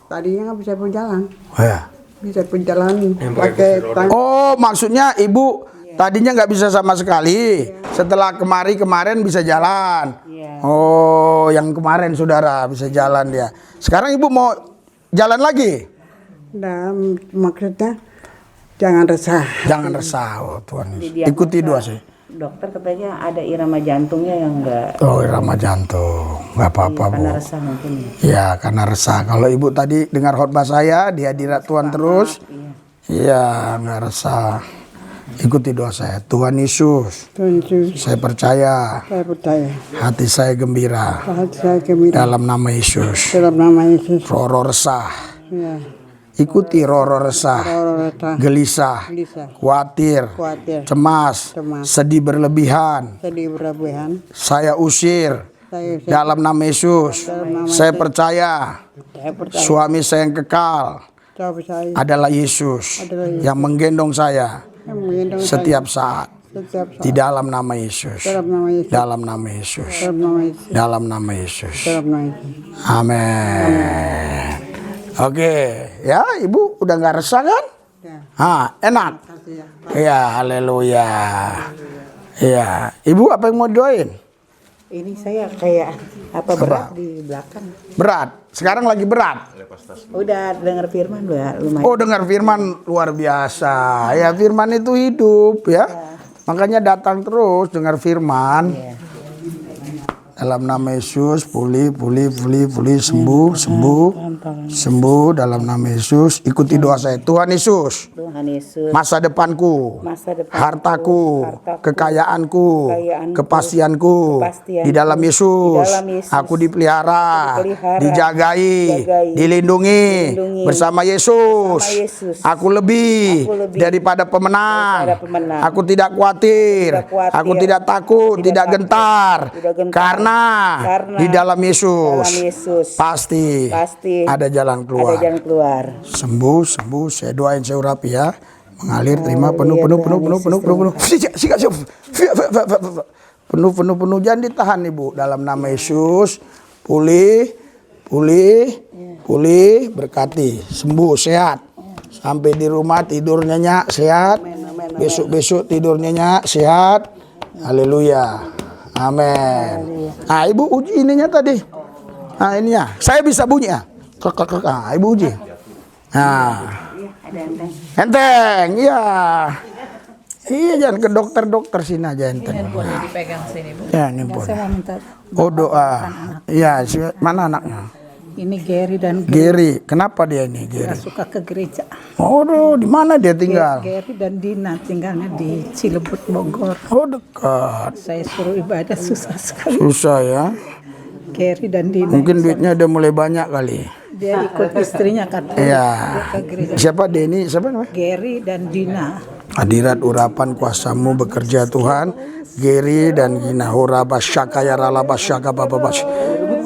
Tadinya nggak bisa berjalan. Oh ya. Bisa berjalan pakai tangan. Oh, maksudnya ibu tadinya nggak bisa sama sekali. Setelah kemarin bisa jalan. Oh, yang kemarin saudara bisa jalan dia. Sekarang ibu mau jalan lagi? Nah, maksudnya jangan resah. Jangan resah, oh Tuhan Yesus. Ikuti doa saya. Dokter katanya ada irama jantungnya yang enggak. Oh, irama jantung. Nggak apa-apa, Bu. Karena resah mungkin ya. Ya, karena resah. Kalau ibu tadi dengar khotbah saya di hadirat Tuhan terus. Iya, nggak resah. Ikuti doa saya. Tuhan Yesus. Saya percaya. Hati saya gembira. Dalam nama Yesus. Roh resah. Ya. Ikuti roh resah, gelisah, khawatir, cemas, sedih berlebihan. Saya usir dalam nama Yesus. Saya percaya suami saya yang kekal adalah Yesus yang menggendong saya setiap saat. Di dalam nama Yesus. Dalam nama Yesus. Dalam nama Yesus. Amin. Oke, ya ibu udah nggak resah kan? Enak. Iya, haleluya. Iya, ibu apa yang mau doain? Ini saya kayak berat di belakang. Berat. Sekarang lagi berat. Udah dengar firman lumayan. Oh, dengar firman luar biasa. Ya, firman itu hidup ya. Makanya datang terus dengar firman. Dalam nama Yesus, pulih, sembuh dalam nama Yesus. Ikuti doa saya. Tuhan Yesus, masa depanku, hartaku, kekayaanku, kepastianku, di dalam Yesus, aku dipelihara, dijagai, dilindungi bersama Yesus. Aku lebih daripada pemenang. Aku tidak khawatir, aku tidak takut, tidak gentar, karena di dalam Yesus pasti ada jalan keluar. Sembuh, saya doain, saya urapi ya. Mengalir, terima, penuh. Penuh, jangan ditahan ibu. Dalam nama Yesus, pulih, berkati, sembuh, sehat. Sampai di rumah tidur nyenyak, sehat. Besok tidur nyenyak, sehat. Haleluya. Amin. Nah, ibu uji ininya tadi. Nah, ininya. Saya bisa bunyi ya. Klik. Nah, ibu uji. Nah. Enteng. Iya. Iya, jangan ke dokter sini aja enteng. Boleh dipegang sini, Bu. Ya, ini boleh. Saya minta Oh, doa. Iya, mana anaknya? ini Gary dan Gary. Kenapa dia ini, Gary? nggak suka ke gereja. Oh, di mana dia tinggal? Gary dan Dina tinggalnya di Cilebut, Bogor. Oh, dekat. Saya suruh ibadah susah sekali. Susah ya. Gary dan Dina. Mungkin duitnya udah mulai banyak kali. Dia ikut istrinya katanya. Iya. Dia ke gereja. Siapa Denny? Siapa namanya? Gary dan Dina. Hadirat urapan kuasamu bekerja Tuhan. Geri dan Gina hora basyaka ya rala basyaka bababas.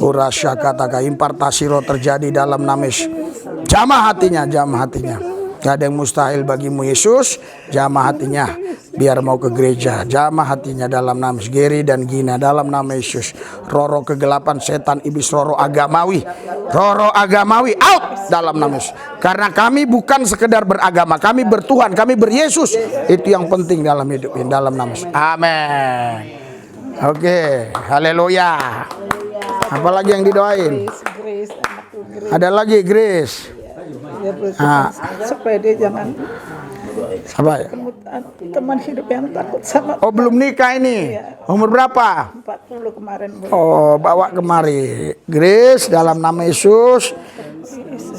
Hora syaka taka impartasi roh terjadi dalam nama Yesus. Jamah hatinya, jamah hatinya. Gak ada yang mustahil bagimu Yesus. Jamah hatinya biar mau ke gereja. Jamah hatinya dalam nama Yesus. Geri dan Gina dalam nama Yesus. Roro kegelapan setan iblis roro agamawi. Roro agamawi out dalam nama Yesus. Karena kami bukan sekedar beragama, kami bertuhan, kami beryesus. Itu yang penting dalam hidup ini dalam nama Yesus. Amin. Oke, haleluya. Apalagi yang didoain? Grace, anakku Grace. Ada lagi Grace. Dia berusaha supaya dia jangan Apa ya? teman hidup yang takut sama. Oh, belum nikah ini. Umur berapa? 40 kemarin. Oh, bawa kemari. Grace dalam nama Yesus.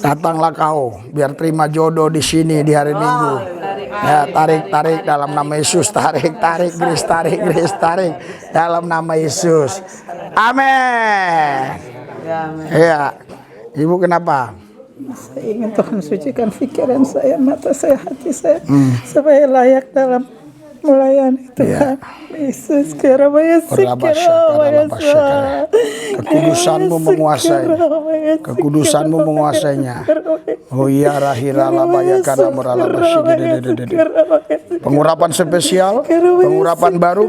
Datanglah kau biar terima jodoh di sini di hari Minggu. Ya, tarik dalam nama Yesus, tarik Grace, tarik dalam nama Yesus. Amin. Ya. Ibu kenapa? Saya ingin Tuhan sucikan pikiran saya, mata saya, hati saya, supaya layak dalam melayani Tuhan. Yesus, kekudusanmu menguasai, kekudusanmu menguasainya. Oh iya, rahira labaya kana murala pengurapan spesial, pengurapan baru,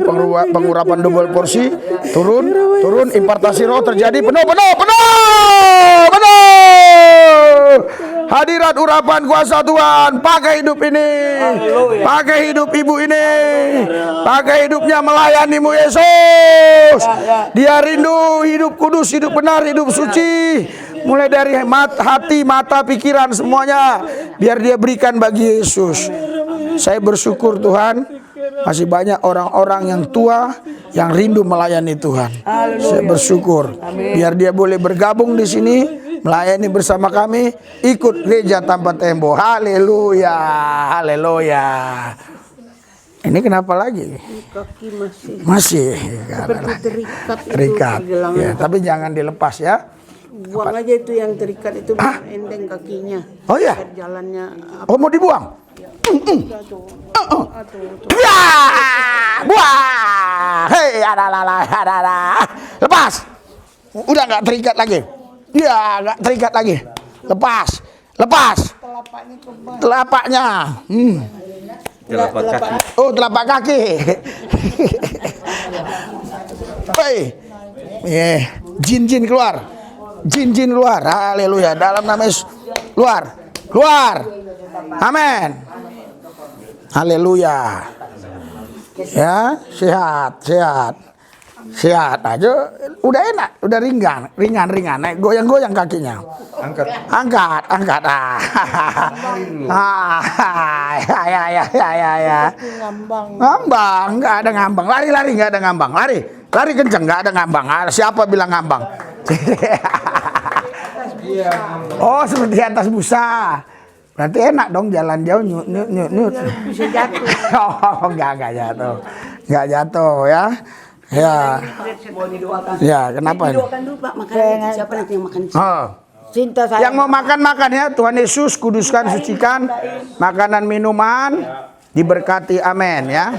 pengurapan double porsi, turun, impartasi roh terjadi penuh. Hadirat urapan kuasa Tuhan, pakai hidup ini, pakai hidup ibu ini, pakai hidupnya melayanimu Yesus. Dia rindu hidup kudus, hidup benar, hidup suci. Mulai dari hati, mata, pikiran semuanya biar dia berikan bagi Yesus. Saya bersyukur Tuhan, masih banyak orang-orang yang tua yang rindu melayani Tuhan. Saya bersyukur biar dia boleh bergabung di sini, melayani bersama kami, ikut gereja tanpa tembok. Haleluya, haleluya. Ini kenapa lagi? Kaki Masih terikat. Ya, tapi jangan dilepas ya. Buang aja itu yang terikat itu, enteng kakinya. Oh ya? Jalannya Oh, mau dibuang? Ya, buang. Hei, ada. Lepas. Udah nggak terikat lagi. Ya, nggak terikat lagi. Lepas. Telapaknya. Telapak kaki. Oh, telapak kaki. Hei. Jin keluar. Jin keluar. Haleluya. Dalam nama Yesus. Keluar. Amin. Haleluya. Ya, sehat aja, udah enak, udah ringan, naik goyang kakinya. Angkat. Ya. Ngambang, nggak ada ngambang. Lari nggak ada ngambang. Lari kenceng, nggak ada ngambang. Siapa bilang ngambang? Oh, seperti atas busa. Berarti enak dong jalan jauh nyut. bisa jatuh. Oh, enggak jatuh. Enggak jatuh ya. Ya. Ya, kenapa ini? Didoakan dulu Pak, makan siapa nanti yang makan? Oh. Cinta saya. Yang mau makan ya, Tuhan Yesus kuduskan, sucikan makanan minuman, diberkati, amin ya.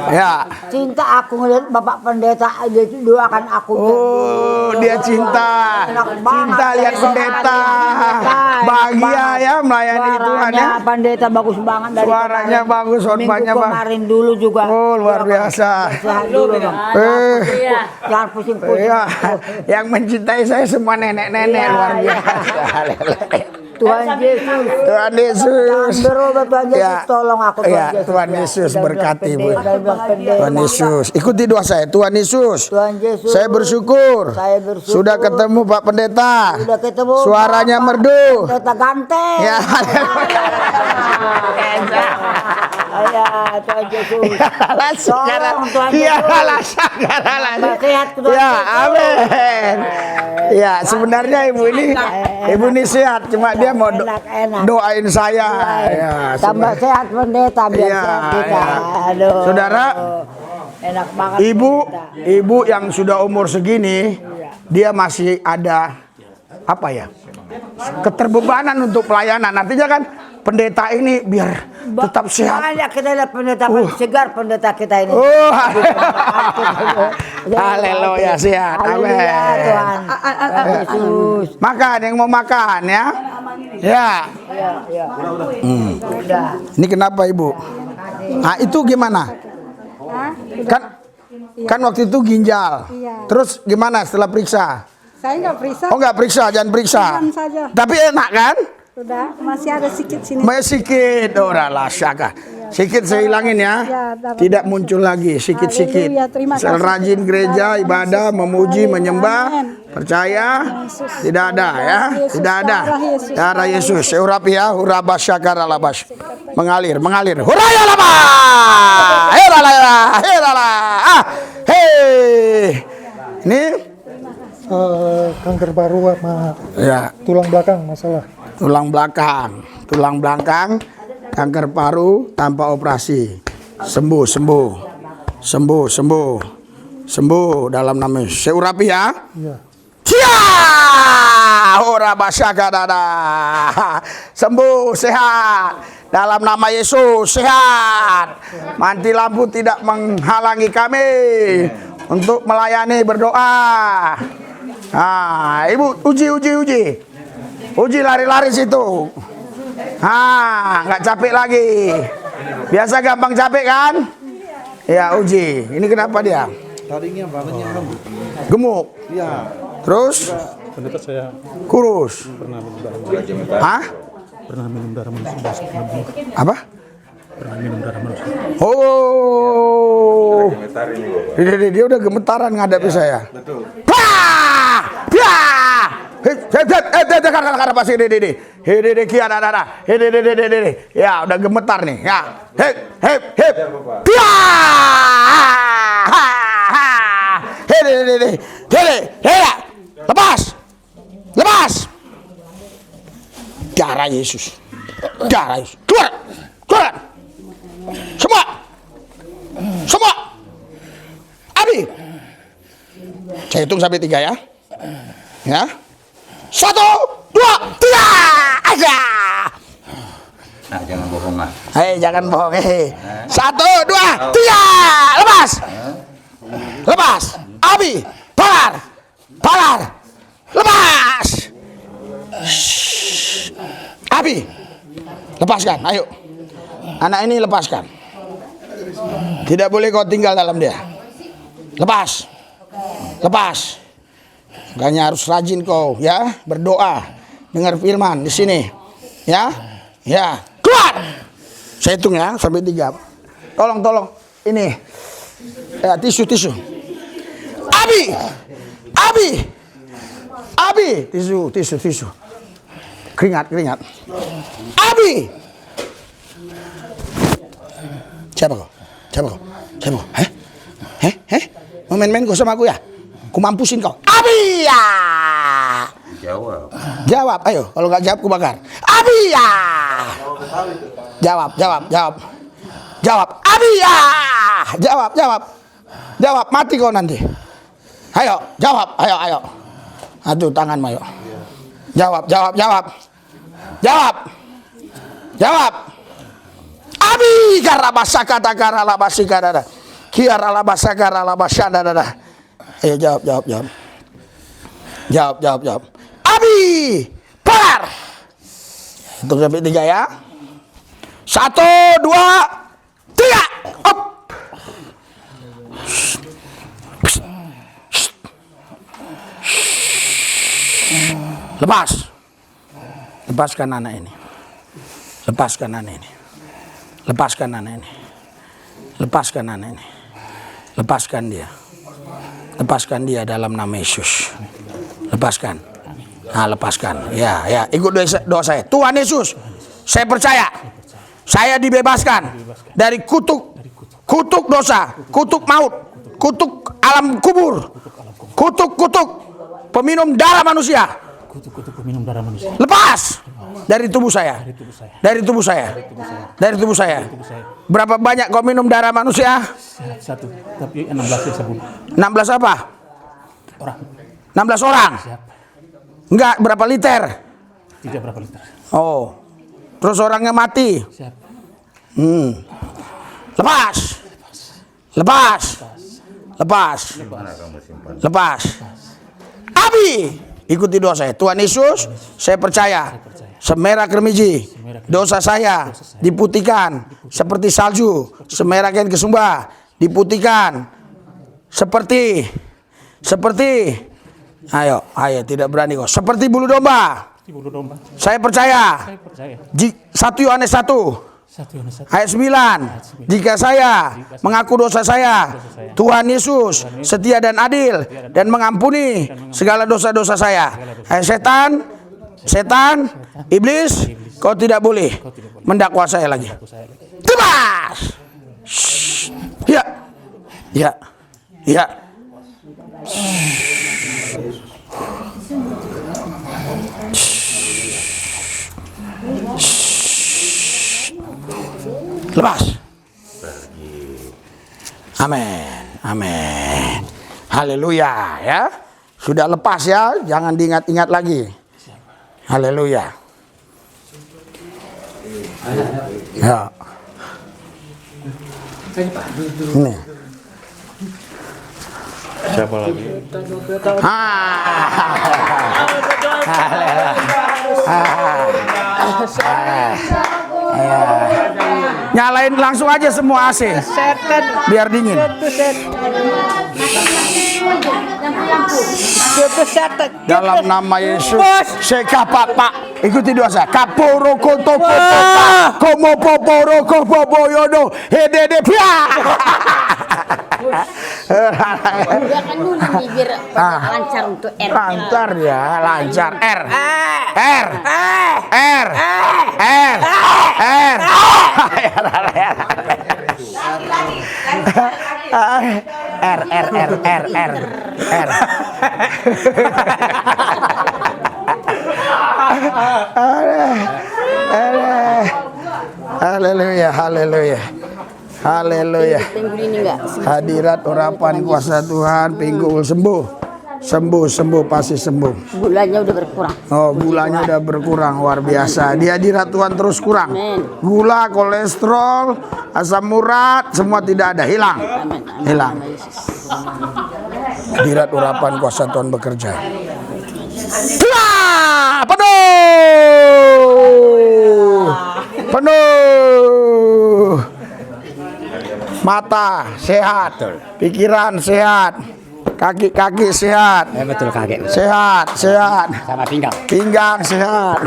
Ya. Cinta aku ngeliat Bapak Pendeta, dia itu doakan aku. Oh, dia cinta lihat pendeta. Bahagia ya melayani Tuhan ya. Pendeta bagus banget dari Suaranya bagus, khotbahnya minggu kemarin dulu juga. Oh, luar biasa. Sehat dulu dong. Jangan pusing-pusing. Iya, yang mencintai saya semua nenek-nenek luar biasa. Tuhan Yesus. Berobat Tuhan Yesus, tolong aku Tuhan Yesus. Tuhan Yesus berkati Bu. Tuhan Yesus. Ikuti doa saya. Tuhan Yesus. Saya bersyukur. Sudah ketemu Pak Pendeta. Sudah ketemu. Suaranya merdu. Pendeta ganteng. Ya. Ya, Tuhan Yesus. Tolong Tuhan Yesus. Sehat Tuhan Ya, amin. Ya, sebenarnya ibu ini sehat, cuma dia mau doain saya. Ya, tambah sehat pendeta biar sehat kita. Aduh. Saudara, enak banget. Ibu yang sudah umur segini, dia masih ada apa ya? Keterbebanan untuk pelayanan. Artinya kan pendeta ini biar tetap sehat. Banyak kita lihat pendeta segar pendeta kita ini. Oh, haleluya, sehat. Amin. Tuhan. Yesus. Makan yang mau makan ya. Ya. Ya. Udah. Ini kenapa Ibu? Nah, itu gimana? Kan waktu itu ginjal. Terus gimana setelah periksa? Saya nggak periksa. Oh, nggak periksa, jangan periksa. Jangan saja. Tapi enak kan? Sudah, masih ada sedikit sini. Masih sedikit, lah syaka. Sedikit saya hilangin ya. Tidak muncul lagi, sedikit-sedikit. Haleluya, terima kasih. Rajin gereja, ibadah, memuji, menyembah, percaya. Tidak ada ya, tidak ada. Darah Yesus, urapi ya, uraba syakara labas. Mengalir. Huraya laba. Herala. Hei. Ini kanker paru sama ya, tulang belakang masalah. tulang belakang, kanker paru tanpa operasi. Sembuh dalam nama Yesus. Saya urapi ya. Iya. Cia! Ora basyaka dada. Sembuh, sehat. Dalam nama Yesus, sehat. Mati lampu tidak menghalangi kami untuk melayani berdoa. Nah, Ibu uji. Uji lari-lari situ. Nggak capek lagi. Biasa gampang capek kan? Ya, uji. Ini kenapa dia? Tadinya badannya Gemuk. Iya. Terus? Pendeta saya Kurus. pernah minum darah manusia. Hah? Pernah minum darah manusia. Apa? Pernah minum darah manusia. Oh. Dia udah gemetaran ngadapi saya. Betul. Ya, udah gemetar nih. Ya. Lepas. Darah Yesus. Keluar. Semua. Abi. Saya hitung sampai 3 ya. Ya. 1, 2, 3. Aja. Nah, jangan bohong lah. Hei, jangan bohong. 1, 2, 3. Lepas. Abi. Palar. Lepas. Abi. Lepaskan. Ayo. Anak ini lepaskan. Tidak boleh kau tinggal dalam dia. Lepas. Makanya harus rajin kau ya, berdoa, dengar firman di sini. Ya. Keluar. Saya hitung ya sampai 3. Tolong. Ini. Ya, tisu. Abi. Tisu. Keringat. Abi. Siapa kau? Mau main-main kau sama aku ya? Ku mampusin kau. Abi ya. Jawab, ayo. Kalau nggak jawab ku bakar. Abi ya. Jawab. Abi ya. Jawab. Mati kau nanti. Ayo, jawab. Ayo. Aduh, tangan ayo. Jawab. Abi karabasaka takaralabasika dada. Kiaralabasaka ralabasada dada. Ayo jawab. Abi, par. Hitung sampai 3 ya. 1, 2, 3. Up. Lepaskan anak ini. Lepaskan dia dalam nama Yesus. Lepaskan. Ya. Ikut doa saya. Tuhan Yesus, saya percaya. Saya dibebaskan dari kutuk dosa, kutuk maut, kutuk alam kubur, kutuk peminum darah manusia. Lepas dari tubuh saya. Berapa banyak kau minum darah manusia? 1, tapi 16 sabun. 16 apa? 16 orang. Enggak, berapa liter? Tidak berapa liter. Oh. Terus orangnya mati. Siap. Lepas. Lepas. Lepas. Lepas. Abi, ikuti doa saya. Tuhan Yesus, saya percaya semerah kermiji dosa saya diputihkan seperti salju, semerah kain kesumba diputihkan seperti ayo tidak berani kok, seperti bulu domba. Bulu domba. Saya percaya. 1 Yohanes 1 ayat 9, jika saya mengaku dosa saya, Tuhan Yesus setia dan adil dan mengampuni segala dosa-dosa saya. Setan, iblis, kau tidak boleh mendakwa saya lagi. Tebas. Ya. Lepas. Amin. Haleluya ya. Sudah lepas ya, jangan diingat-ingat lagi. Haleluya. Ya. Ini. Siapa lagi? Nyalain langsung aja semua AC biar dingin. Dalam nama Yesus, sekapapa, ikuti doa saya. Kaporo koto komo poporo kopo yodo hedede pia. Kan dulu nih biar lancar untuk R. Lancar ya, lancar. R. Haleluya. Hadirat urapan kuasa Tuhan, pinggul sembuh, pasti sembuh. Gulanya udah berkurang. Oh, gulanya udah berkurang, luar biasa. Di hadirat Tuhan terus kurang. Gula, kolesterol, asam urat, semua tidak ada, hilang. Hilang. Hadirat urapan kuasa Tuhan bekerja. Penuh. Mata sehat, pikiran sehat, kaki sehat. Betul kakek. Sehat. Sama Pinggang sehat.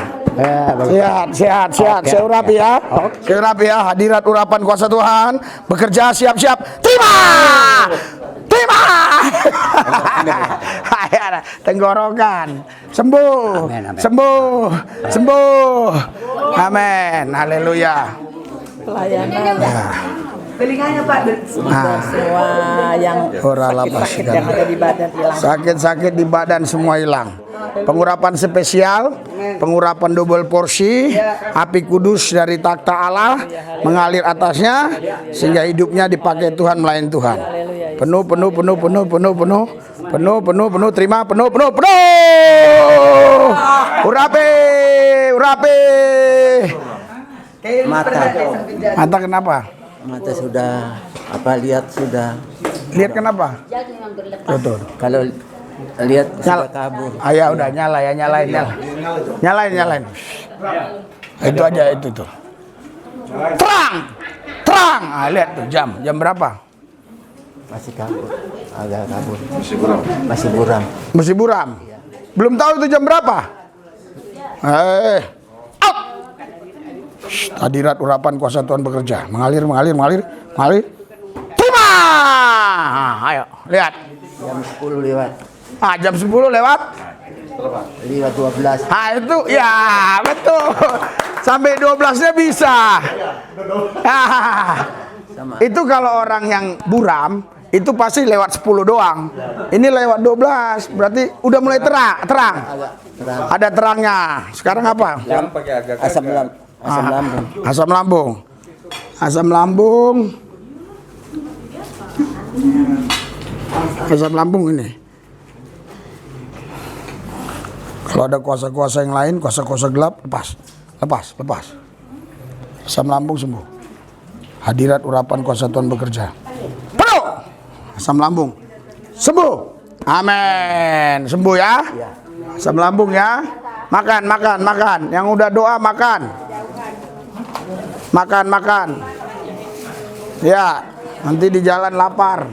Sehat. Saya urapi ya. Saya urapi ya. Hadirat urapan kuasa Tuhan bekerja, siap. Terima. Tenggorokan sembuh. Amin. Haleluya. Telinganya Pak, semua yang sakit-sakit yang ada di badan hilang. Sakit-sakit di badan semua hilang. Pengurapan spesial, pengurapan double porsi, api kudus dari takhta Allah mengalir atasnya sehingga hidupnya dipakai Tuhan, melayani Tuhan. Penuh, terima, penuh. Urape. Mata kenapa? Mata sudah lihat Kenapa? Betul. kalau lihat sudah kabur. Ya udah nyalain. Itu aja itu tuh. Terang. Lihat tuh jam berapa? Masih kabur, agak kabur. Masih buram. Belum tahu itu jam berapa? Hadirat urapan kuasa Tuhan bekerja, mengalir. Terima. Ayo, lihat. Jam 10 lewat. Jam 10 lewat? Lewat 12. Itu ya, betul. Sampai 12-nya bisa. Itu kalau orang yang buram, itu pasti lewat 10 doang. Ini lewat 12, berarti udah mulai terang. Ada terangnya. Sekarang apa? Asam lambung ini. Kalau ada kuasa-kuasa yang lain, kuasa-kuasa gelap, lepas. Asam lambung sembuh. Hadirat urapan kuasa Tuhan bekerja. Penuh. Asam lambung sembuh. Amin. Sembuh ya. Asam lambung ya. Makan, makan, makan. Yang udah doa makan. Makan, makan. Ya, nanti di jalan lapar.